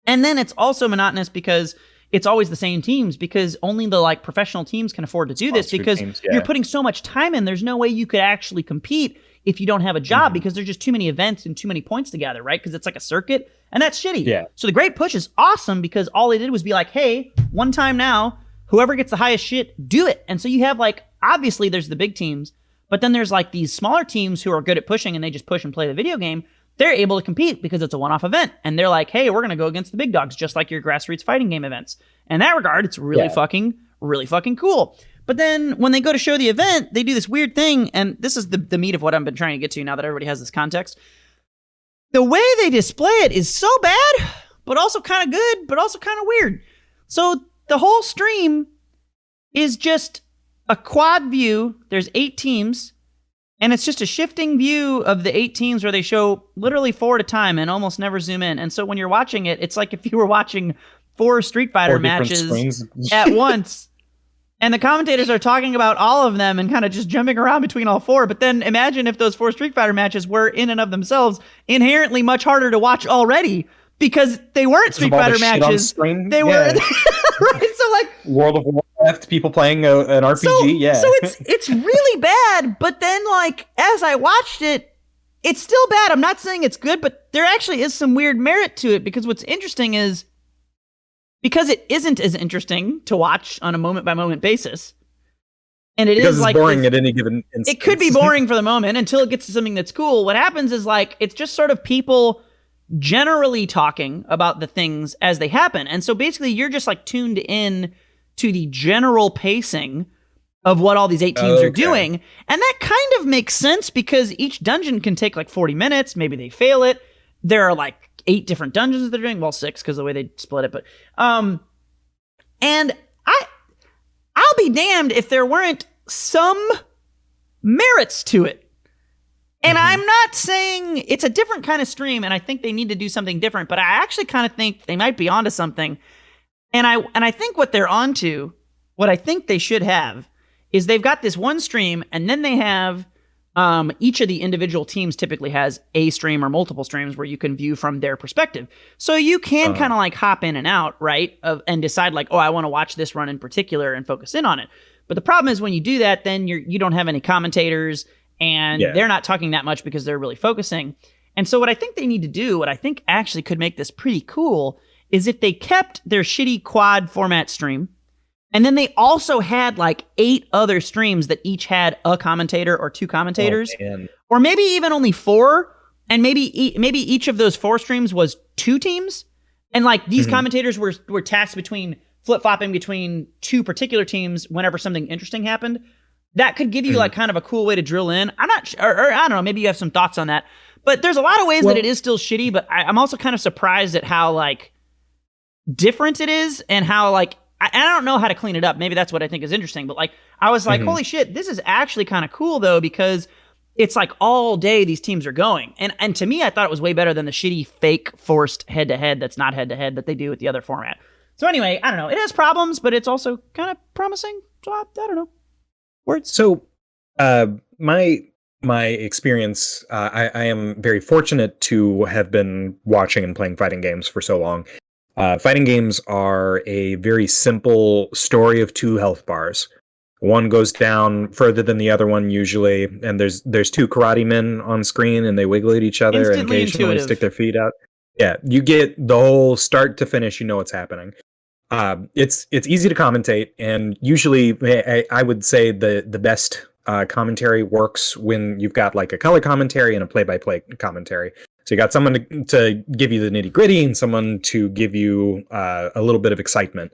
And then it's also monotonous because it's always the same teams, because only the like professional teams can afford to do this, because you're putting so much time in. There's no way you could actually compete if you don't have a job, because there's just too many events and too many points to gather, right? Because it's like a circuit, and that's shitty. Yeah. So the Great Push is awesome because all they did was be like, hey, one time now, whoever gets the highest shit, do it. And so you have like, obviously there's the big teams, but then there's like these smaller teams who are good at pushing and they just push and play the video game. They're able to compete because it's a one-off event. And they're like, hey, we're going to go against the big dogs, just like your grassroots fighting game events. In that regard, it's really fucking cool. But then when they go to show the event, they do this weird thing, and this is the meat of what I've been trying to get to now that everybody has this context. The way they display it is so bad, but also kind of good, but also kind of weird. So the whole stream is just a quad view. There's 8 teams, and it's just a shifting view of the 8 teams where they show literally 4 at a time and almost never zoom in. And so when you're watching it, it's like if you were watching 4 Street Fighter matches at once. And the commentators are talking about all of them and kind of just jumping around between all 4. But then imagine if those 4 Street Fighter matches were in and of themselves inherently much harder to watch already, because they weren't Street Fighter matches. They were right. So like World of Warcraft, people playing an RPG. So it's really bad. But then like as I watched it, it's still bad. I'm not saying it's good, but there actually is some weird merit to it, because what's interesting is, because it isn't as interesting to watch on a moment by moment basis. And because is it's like boring at any given instance. It could be boring for the moment until it gets to something that's cool. What happens is like, it's just sort of people generally talking about the things as they happen. And so basically you're just like tuned in to the general pacing of what all these 8 teams are doing. And that kind of makes sense, because each dungeon can take like 40 minutes. Maybe they fail it. There are like 8 different dungeons they're doing. Well, 6 because the way they split it. But and I'll be damned if there weren't some merits to it. And I'm not saying it's a different kind of stream, and I think they need to do something different, but I actually kind of think they might be onto something. And I think what they're onto, what I think they should have, is they've got this one stream, and then they have each of the individual teams typically has a stream or multiple streams where you can view from their perspective. So you can kind of like hop in and out, right? And decide like, oh, I want to watch this run in particular and focus in on it. But the problem is when you do that, then you don't have any commentators, and they're not talking that much because they're really focusing. And so what I think they need to do, what I think actually could make this pretty cool, is if they kept their shitty quad format stream, and then they also had like 8 other streams that each had a commentator or 2 commentators, or maybe even only 4, and maybe each of those 4 streams was 2 teams, and like these commentators were tasked between flip-flopping between 2 particular teams whenever something interesting happened. That could give you like kind of a cool way to drill in. I'm not sure, or I don't know, maybe you have some thoughts on that. But there's a lot of ways that it is still shitty, but I'm also kind of surprised at how like different it is, and how like, I don't know how to clean it up. Maybe that's what I think is interesting. But like, I was like, holy shit, this is actually kind of cool though, because it's like all day these teams are going. And to me, I thought it was way better than the shitty fake forced head-to-head that's not head-to-head that they do with the other format. So anyway, I don't know. It has problems, but it's also kind of promising. So I don't know. Words. So my experience, I am very fortunate to have been watching and playing fighting games for so long. Fighting games are a very simple story of 2 health bars. One goes down further than the other one usually, and there's 2 karate men on screen, and they wiggle at each other and occasionally stick their feet out. Yeah, you get the whole start to finish. You know what's happening. It's easy to commentate, and usually I would say the best commentary works when you've got like a color commentary and a play-by-play commentary. So you got someone to give you the nitty-gritty and someone to give you a little bit of excitement.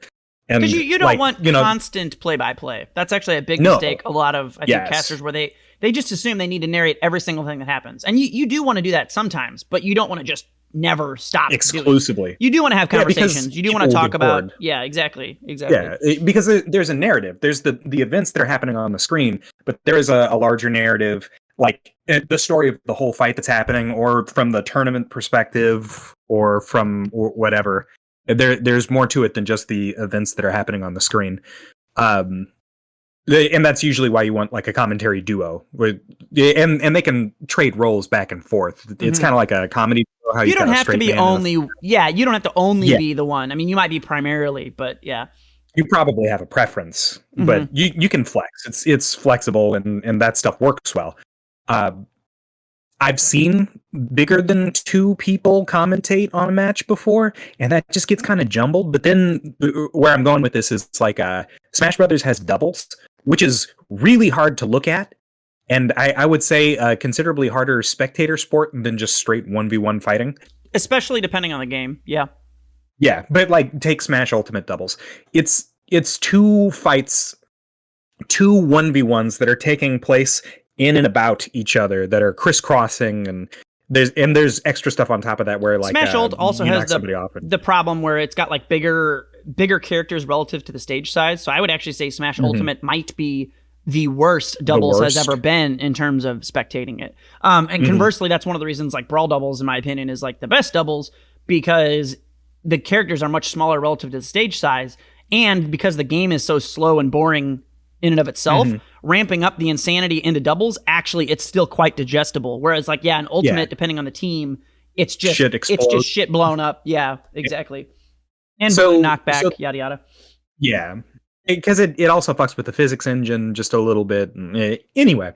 Because you don't want constant play-by-play. That's actually a big mistake. A lot of, I think, casters where they just assume they need to narrate every single thing that happens. And you do want to do that sometimes, but you don't want to just never stop exclusively. You do want to have conversations. You do want to talk about exactly. Yeah, because there's a narrative. There's the events that are happening on the screen, but there is a larger narrative, like the story of the whole fight that's happening, or from the tournament perspective, or from whatever. There's more to it than just the events that are happening on the screen. And that's usually why you want like a commentary duo, and they can trade roles back and forth. It's kind of like a comedy. How you don't have to be only. You don't have to only be the one. I mean, you might be primarily, but yeah. You probably have a preference, but you can flex. It's flexible, and that stuff works well. I've seen bigger than 2 people commentate on a match before, and that just gets kind of jumbled. But then where I'm going with this is like Smash Brothers has doubles, which is really hard to look at. And I would say a considerably harder spectator sport than just straight 1v1 fighting. Especially depending on the game, yeah. Yeah, but like take Smash Ultimate doubles. It's 2 fights, 2 1v1s that are taking place in and about each other, that are crisscrossing, and there's extra stuff on top of that where like Smash Ult also has the problem where it's got like bigger characters relative to the stage size. So I would actually say Smash Ultimate might be the worst doubles has ever been in terms of spectating it. And conversely, that's one of the reasons like Brawl doubles, in my opinion, is like the best doubles, because the characters are much smaller relative to the stage size, and because the game is so slow and boring in and of itself, ramping up the insanity into doubles, actually, it's still quite digestible. Whereas like, an Ultimate, depending on the team, it's just shit blown up. Yeah, exactly. And knockback, yada yada. Yeah. Because it also fucks with the physics engine just a little bit. Anyway,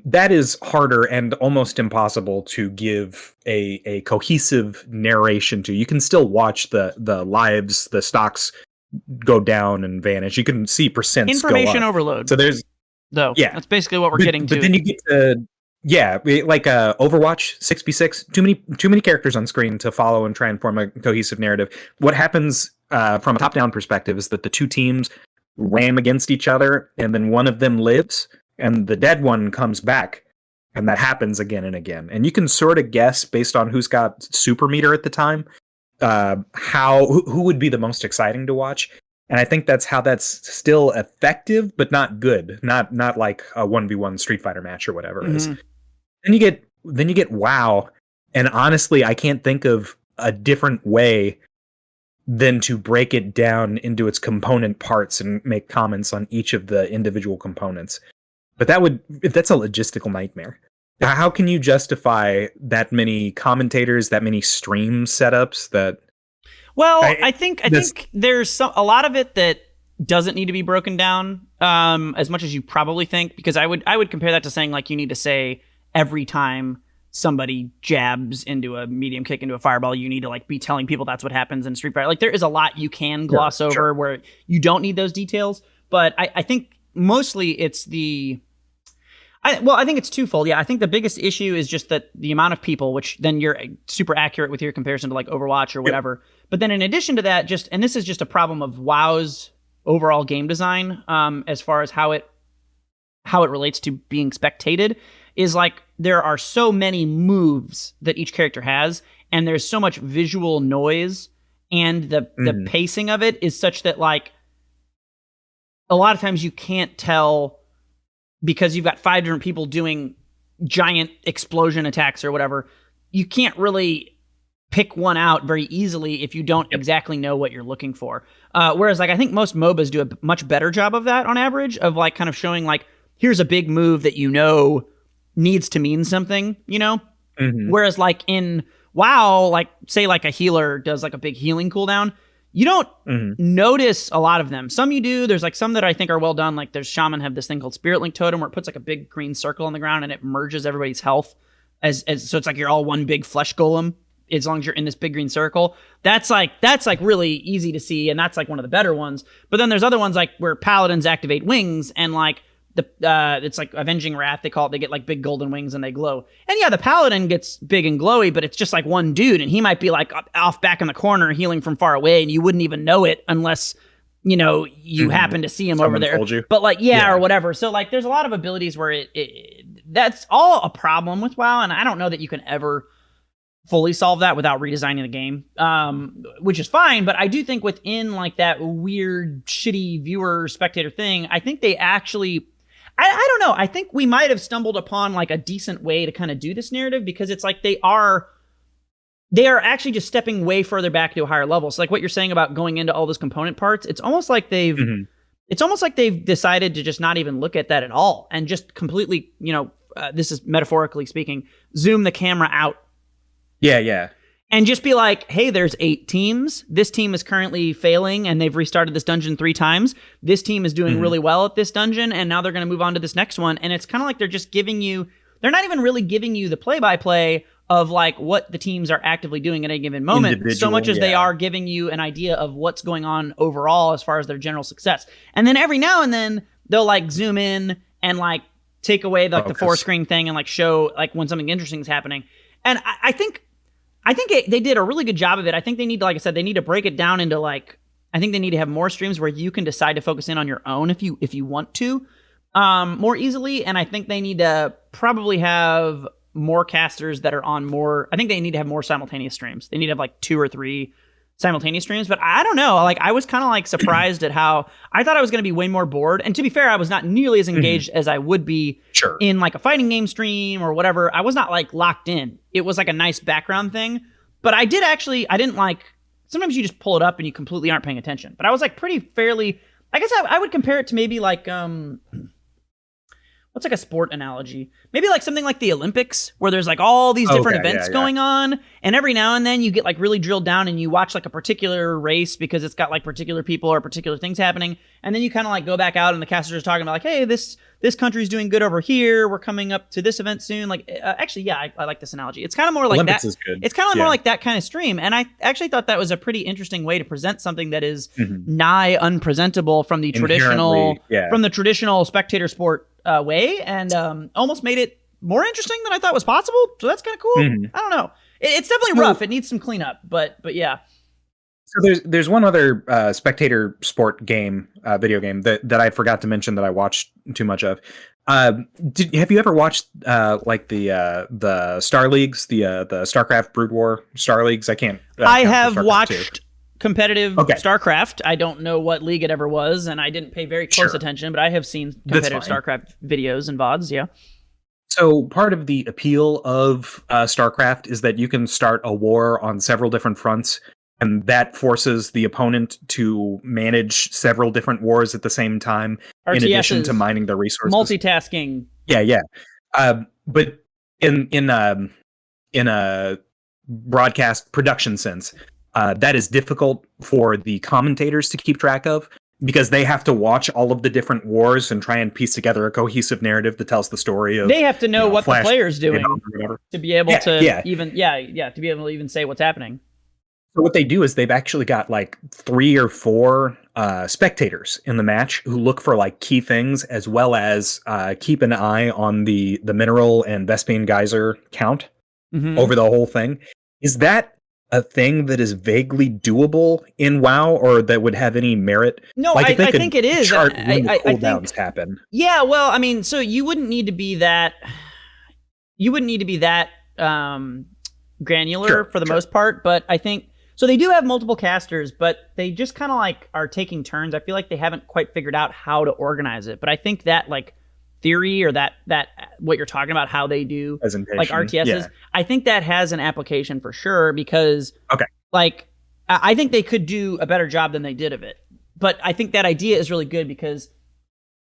That is harder and almost impossible to give a cohesive narration to. You can still watch the lives, the stocks go down and vanish. You can see percents Information go up. overload. So there's that's basically what we're getting to. But then you get to like Overwatch 6v6. Too many characters on screen to follow and try and form a cohesive narrative. What happens from a top-down perspective is that the two teams ram against each other, and then one of them lives, and the dead one comes back, and that happens again and again. And you can sort of guess based on who's got super meter at the time, who would be the most exciting to watch. And I think that's still effective, but not good. Not like a 1v1 Street Fighter match or whatever it is. Then you get WoW, and honestly, I can't think of a different way than to break it down into its component parts and make comments on each of the individual components. But that's a logistical nightmare. How can you justify that many commentators, that many stream setups? I think there's a lot of it that doesn't need to be broken down as much as you probably think, because I would compare that to saying like you need to say every time somebody jabs into a medium kick into a fireball, you need to like be telling people that's what happens in Street Fighter. Like there is a lot you can gloss over where you don't need those details, but I think mostly it's I think it's twofold. Yeah, I think the biggest issue is just that the amount of people, which then you're super accurate with your comparison to like Overwatch or whatever. Yep. But then in addition to that, and this is just a problem of WoW's overall game design, as far as how it relates to being spectated, is like there are so many moves that each character has, and there's so much visual noise, and the pacing of it is such that like a lot of times you can't tell, because you've got 5 different people doing giant explosion attacks or whatever. You can't really pick one out very easily if you don't exactly know what you're looking for. Whereas like I think most MOBAs do a much better job of that on average, of like kind of showing like, here's a big move that you know needs to mean something, you know? Whereas like in WoW, like say like a healer does like a big healing cooldown, you don't notice a lot of them. Some you do. There's like some that I think are well done. Like there's Shaman have this thing called Spirit Link Totem where it puts like a big green circle on the ground and it merges everybody's health as so it's like you're all one big flesh golem as long as you're in this big green circle. That's like really easy to see, and that's like one of the better ones. But then there's other ones like where paladins activate wings, and like it's like Avenging Wrath, they call it. They get like big golden wings and they glow. And yeah, the paladin gets big and glowy, but it's just like one dude, and he might be like off back in the corner healing from far away, and you wouldn't even know it unless you know you happen to see him over there. But like or whatever. So like there's a lot of abilities where that's all a problem with WoW, and I don't know that you can ever fully solve that without redesigning the game, which is fine. But I do think within like that weird shitty viewer spectator thing, I think they actually I don't know. I think we might have stumbled upon like a decent way to kind of do this narrative, because it's like they are actually just stepping way further back to a higher level. So like what you're saying about going into all those component parts, it's almost like they've decided to just not even look at that at all and just completely, this is metaphorically speaking, zoom the camera out. Yeah. And just be like, hey, there's 8 teams. This team is currently failing, and they've restarted this dungeon 3 times. This team is doing really well at this dungeon, and now they're going to move on to this next one. And it's kind of like they're just they're not even really giving you the play-by-play of like what the teams are actively doing at any given moment, so much as they are giving you an idea of what's going on overall as far as their general success. And then every now and then they'll like zoom in and like take away like the 4-screen thing and like show like when something interesting is happening. And I think they did a really good job of it. I think they need to, like I said, they need to break it down into like, I think they need to have more streams where you can decide to focus in on your own if you want to, more easily. And I think they need to probably have more casters that are on more. I think they need to have more simultaneous streams. They need to have like 2 or 3 simultaneous streams. But I don't know. Like I was kind of like surprised at how I thought I was going to be way more bored. And to be fair, I was not nearly as engaged as I would be in like a fighting game stream or whatever. I was not like locked in. It was like a nice background thing. But I didn't like, sometimes you just pull it up and you completely aren't paying attention. But I was like I guess I would compare it to maybe like, what's like a sport analogy? Maybe like something like the Olympics, where there's like all these different events going on, And every now and then you get like really drilled down and you watch like a particular race because it's got like particular people or particular things happening. And then you kind of like go back out and the casters are talking about like, hey, this country's doing good over here. We're coming up to this event soon. Like, actually, yeah, I like this analogy. It's kind of more like Olympics that. Is good. It's kind of more like that kind of stream. And I actually thought that was a pretty interesting way to present something that is Mm-hmm. nigh unpresentable from the traditional spectator sport way, and almost made it more interesting than I thought was possible. So that's kind of cool. I don't know. It's definitely rough. It needs some cleanup, but yeah. So there's one other spectator sport game, video game that I forgot to mention that I watched too much of. Have you ever watched like the Star Leagues, the StarCraft Brood War Star Leagues? I have watched competitive StarCraft. I don't know what league it ever was, and I didn't pay very close attention, but I have seen competitive StarCraft videos and VODs, yeah. So part of the appeal of StarCraft is that you can start a war on several different fronts, and that forces the opponent to manage several different wars at the same time, in addition to mining the resources. Multitasking. Yeah. But in a broadcast production sense, that is difficult for the commentators to keep track of because they have to watch all of the different wars and try and piece together a cohesive narrative that tells the story of. They have to know what the player's doing to be able to even say what's happening. So what they do is they've actually got like 3 or 4 spectators in the match who look for like key things, as well as keep an eye on the mineral and Vespene geyser count over the whole thing. Is that a thing that is vaguely doable in WoW, or that would have any merit? No, like I think it is. Chart when the cooldowns happen. Yeah, well, I mean, so you wouldn't need to be that. Granular for the most part, but I think so. They do have multiple casters, but they just kind of like are taking turns. I feel like they haven't quite figured out how to organize it. But I think that like theory or that what you're talking about, how they do like RTSs, I think that has an application for sure, because like I think they could do a better job than they did of it. But I think that idea is really good because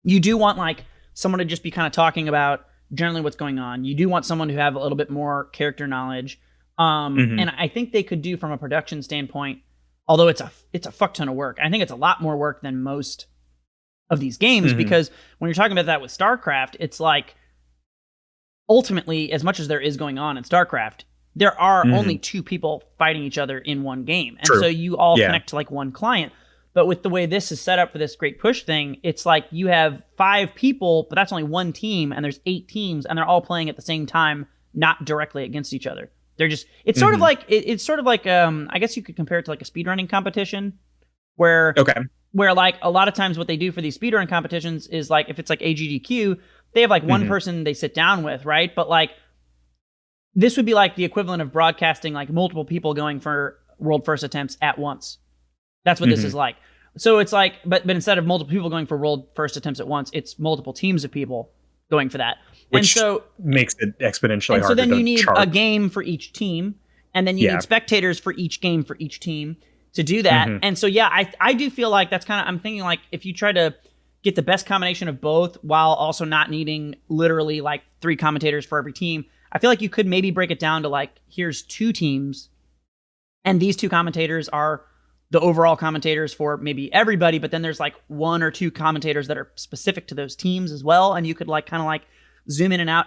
you do want like someone to just be kind of talking about generally what's going on. You do want someone to have a little bit more character knowledge. And I think they could do from a production standpoint, although it's a fuck ton of work. I think it's a lot more work than most of these games, because when you're talking about that with StarCraft, it's like ultimately, as much as there is going on in StarCraft, there are only 2 people fighting each other in one game. And so you all connect to like one client. But with the way this is set up for this great push thing, it's like you have 5 people, but that's only one team, and there's 8 teams, and they're all playing at the same time, not directly against each other. They're just, it's sort of like, I guess you could compare it to like a speedrunning competition where like a lot of times what they do for these speedrun competitions is like, if it's like AGDQ, they have like one person they sit down with, right? But like, this would be like the equivalent of broadcasting like multiple people going for world first attempts at once. That's what this is like. So it's like, but instead of multiple people going for world first attempts at once, it's multiple teams of people going for that. Which makes it exponentially harder. So then you need a game for each team, and then you need spectators for each game for each team to do that. And so, I do feel like that's kind of, I'm thinking like if you try to get the best combination of both while also not needing literally like 3 commentators for every team, I feel like you could maybe break it down to like, here's 2 teams, and these 2 commentators are the overall commentators for maybe everybody, but then there's like 1 or 2 commentators that are specific to those teams as well, and you could like kind of like zoom in and out.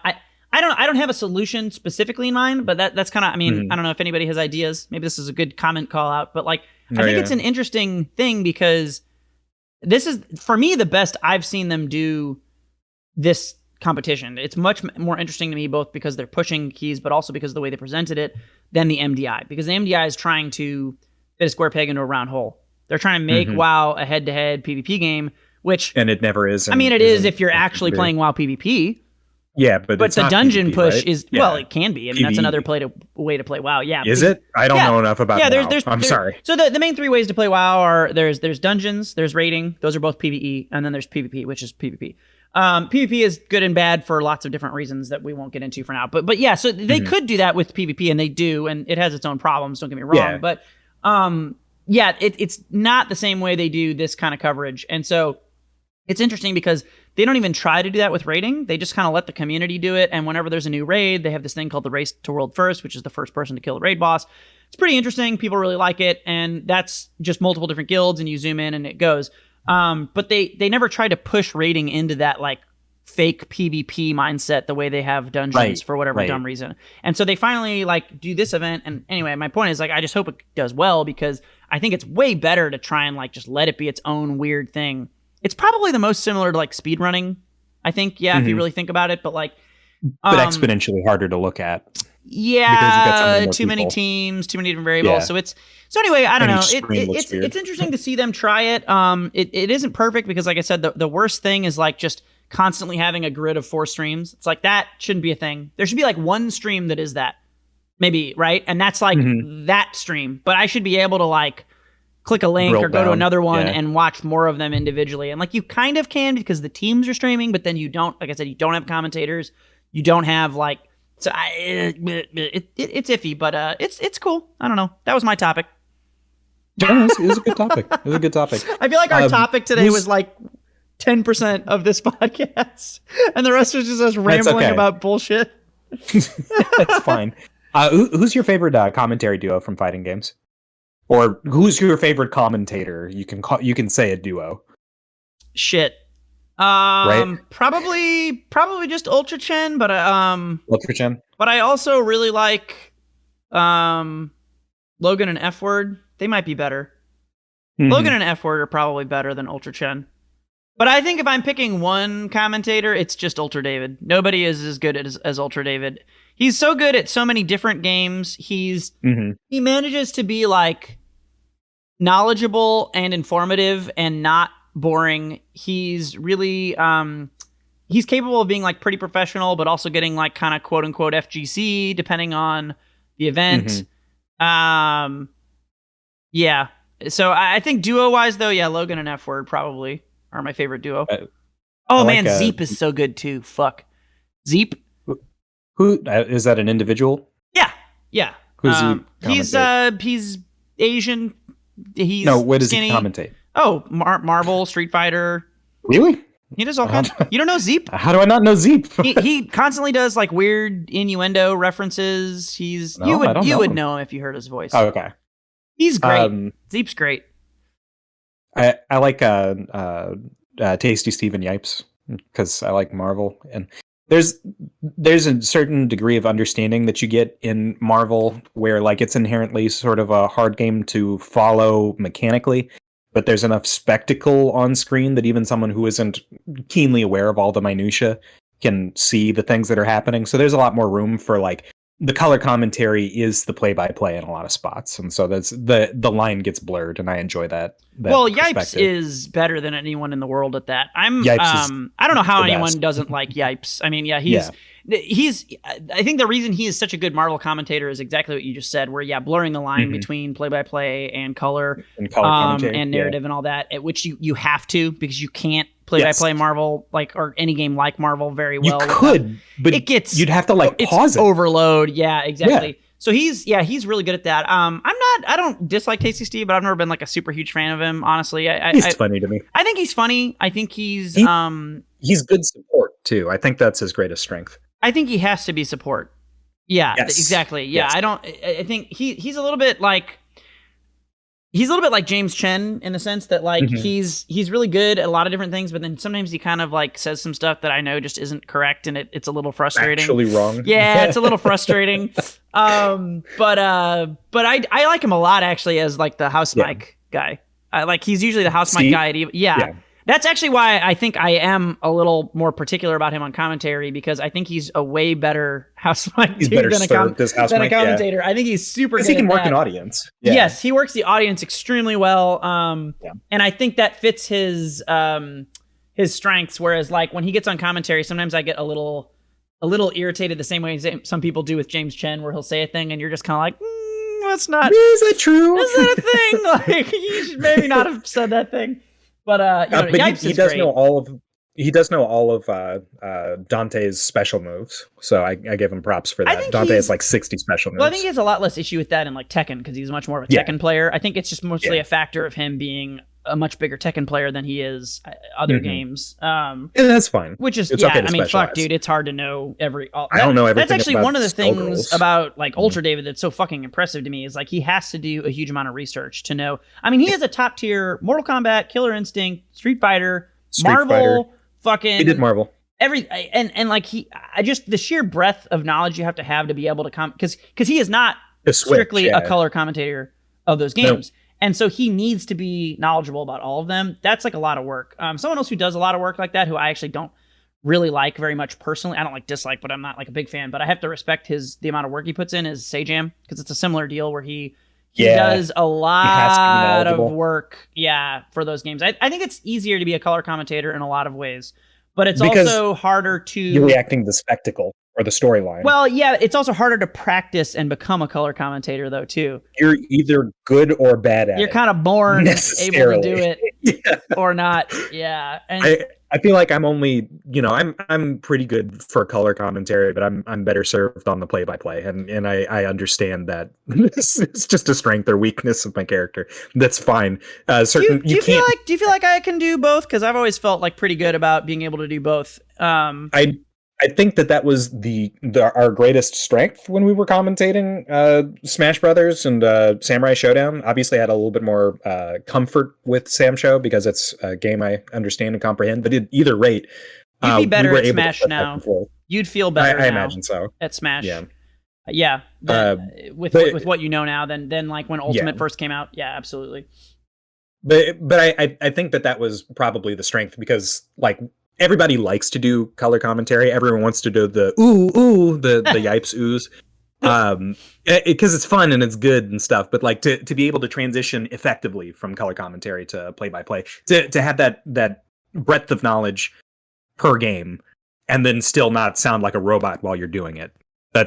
I don't have a solution specifically in mind, but that's kind of, I mean, I don't know if anybody has ideas. Maybe this is a good comment call out, but like I think it's an interesting thing, because this is for me the best I've seen them do this competition. It's much more interesting to me, both because they're pushing keys, but also because of the way they presented it, than the MDI, because the MDI is trying to fit a square peg into a round hole. They're trying to make WoW a head-to-head PvP game, and it never is. I mean, it is if you're actually playing WoW PvP. Yeah, but the dungeon PvP, push right? is well, it can be. I mean, that's another way to play WoW. Yeah, is it? I don't know enough about. WoW. I'm sorry. So the main 3 ways to play WoW are there's dungeons, there's raiding. Those are both PvE, and then there's PvP, which is PvP. PvP is good and bad for lots of different reasons that we won't get into for now. But yeah, so they could do that with PvP, and they do, and it has its own problems. Don't get me wrong, but it's not the same way they do this kind of coverage, and so it's interesting because they don't even try to do that with raiding. They just kind of let the community do it. And whenever there's a new raid, they have this thing called the Race to World First, which is the first person to kill the raid boss. It's pretty interesting. People really like it. And that's just multiple different guilds, and you zoom in and it goes. But they never try to push raiding into that like fake PvP mindset the way they have dungeons for whatever dumb reason. And so they finally like do this event. And anyway, my point is like, I just hope it does well, because I think it's way better to try and like just let it be its own weird thing. It's probably the most similar to like speedrunning, I think. Yeah, if you really think about it, but like, but exponentially harder to look at. Yeah, too many teams, too many different variables. Yeah. So anyway, I don't know. It's interesting to see them try it. It isn't perfect because, like I said, the worst thing is like just constantly having a grid of 4 streams. It's like that shouldn't be a thing. There should be like one stream that is that, maybe, right? And that's like that stream. But I should be able to like click a link or go to another one and watch more of them individually. And like you kind of can because the teams are streaming, but then you don't. Like I said, you don't have commentators. You don't have like. So it's iffy, but it's cool. I don't know. That was my topic. Yeah, it was a good topic. It was a good topic. I feel like our topic today was like 10% of this podcast, and the rest was just us rambling about bullshit. That's fine. Who's your favorite commentary duo from fighting games? Or who's your favorite commentator? You can say a duo. Shit. Probably just Ultra Chen, but Ultra Chen. But I also really like Logan and F Word. They might be better. Logan and F Word are probably better than Ultra Chen. But I think if I'm picking one commentator, it's just Ultra David. Nobody is as good as Ultra David. He's so good at so many different games. He manages to be like knowledgeable and informative and not boring. He's really he's capable of being like pretty professional, but also getting like kind of quote unquote FGC depending on the event. Yeah. So I think duo wise though, yeah, Logan and F Word probably are my favorite duo. Zeep is so good too. Fuck. Zeep. Who is that? An individual? Yeah. Who's he? He's Asian. He's where does skinny. he commentate? Oh, Marvel, Street Fighter. Really? He does all kinds. You don't know Zeep? How do I not know Zeep? he constantly does like weird innuendo references. You would know him if you heard his voice. Oh, okay. He's great. Zeep's great. I like Tasty Steven Yipes because I like Marvel, and there's a certain degree of understanding that you get in Marvel where like it's inherently sort of a hard game to follow mechanically, but there's enough spectacle on screen that even someone who isn't keenly aware of all the minutia can see the things that are happening. So there's a lot more room for like the color commentary is the play-by-play in a lot of spots, and so that's the line gets blurred, and I enjoy that. Well, Yipes is better than anyone in the world at that. I don't know how anyone doesn't like Yipes. I mean, he's. I think the reason he is such a good Marvel commentator is exactly what you just said, where blurring the line between play-by-play and color and narrative and all that, at which you have to because you can't play-by-play Marvel or any game like Marvel very well. You could, but you'd have to pause it. Overload. Yeah, exactly. Yeah. So he's really good at that. I don't dislike Tasty Steve, but I've never been like a super huge fan of him. Honestly, he's funny to me. I think he's funny. I think he's good support too. I think that's his greatest strength. I think he has to be support. Yeah, yes. Exactly. Yeah, yes. I think he's a little bit like. He's a little bit like James Chen in the sense that he's really good at a lot of different things, but then sometimes he kind of like says some stuff that I know just isn't correct, and it's a little frustrating. Actually wrong. Yeah, it's a little frustrating. But I like him a lot actually as like the house mic guy. He's usually the house mic guy. Yeah. That's actually why I think I am a little more particular about him on commentary, because I think he's a way better house mic dude than a commentator. Yeah. I think he's super good. He can work an audience. Yeah. Yes, he works the audience extremely well. And I think that fits his strengths. Whereas like when he gets on commentary, sometimes I get a little irritated the same way some people do with James Chen, where he'll say a thing and you're just kind of like, that's not. Is that true? Is that a thing? Like you should maybe not have said that thing. But he does know all of Dante's special moves, so I give him props for that. Dante has like 60 special moves. Well, I think he has a lot less issue with that in like Tekken because he's much more of a Tekken player. I think it's just mostly a factor of him being a much bigger Tekken player than he is other games. And that's fine. Which is, it's okay to I mean, specialize. fuck, dude, it's hard to know I don't know everything. That's actually about one of the things Skullgirls. about like Ultra David that's so fucking impressive to me is like he has to do a huge amount of research to know. I mean, he is a top tier Mortal Kombat, Killer Instinct, Street Fighter, Marvel, fucking. He did Marvel. And like the sheer breadth of knowledge you have to be able to because he is not strictly a color commentator of those games. No. And so he needs to be knowledgeable about all of them. That's like a lot of work. Someone else who does a lot of work like that, who I actually don't really like very much personally. I don't like dislike, but I'm not like a big fan. But I have to respect the amount of work he puts in is Sajam, because it's a similar deal where he does a lot of work. For those games. I think it's easier to be a color commentator in a lot of ways, but it's also harder to. You're reacting to the spectacle or the storyline. Well, yeah, it's also harder to practice and become a color commentator, though, too. You're either good or bad at it. You're kind of born able to do it or not. Yeah. And I feel like I'm only, I'm pretty good for color commentary, but I'm better served on the play-by-play. And I understand that it's just a strength or weakness of my character. That's fine. Do you feel like I can do both? Because I've always felt like pretty good about being able to do both. I think that was our greatest strength when we were commentating Smash Brothers and Samurai Showdown. Obviously, I had a little bit more comfort with Sam Show because it's a game I understand and comprehend. But at either rate, you'd be better at Smash now. You'd feel better. I imagine so. At Smash. Yeah. With what you know now, than like when Ultimate first came out. Yeah, absolutely. But I think that was probably the strength because like. Everybody likes to do color commentary. Everyone wants to do the the yipes oohs, because it's fun and it's good and stuff. But like to be able to transition effectively from color commentary to play by play, to have that breadth of knowledge per game, and then still not sound like a robot while you're doing it. I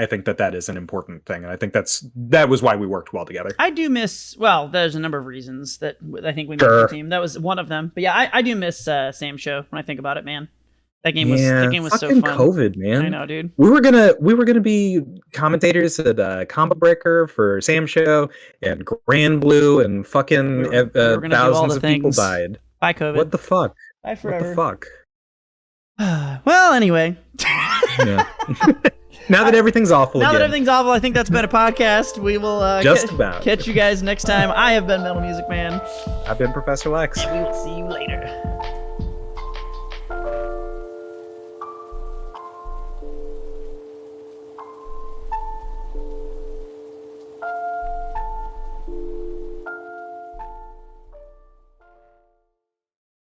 think that is an important thing, and I think that was why we worked well together. I do miss. Well, there's a number of reasons that I think we made the team. That was one of them. But yeah, I do miss Sam Show when I think about it, man. That game was so fun. COVID, man. I know, dude. We were gonna be commentators at Combo Breaker for Sam Show and Grand Blue, and fucking thousands of people died. Bye, COVID. What the fuck? Bye forever. What the fuck? Well, anyway. Yeah. Now that everything's awful I think that's been a podcast. We will catch you guys next time. I have been MetalMusicMan. I've been Professor Lex. And we will see you later.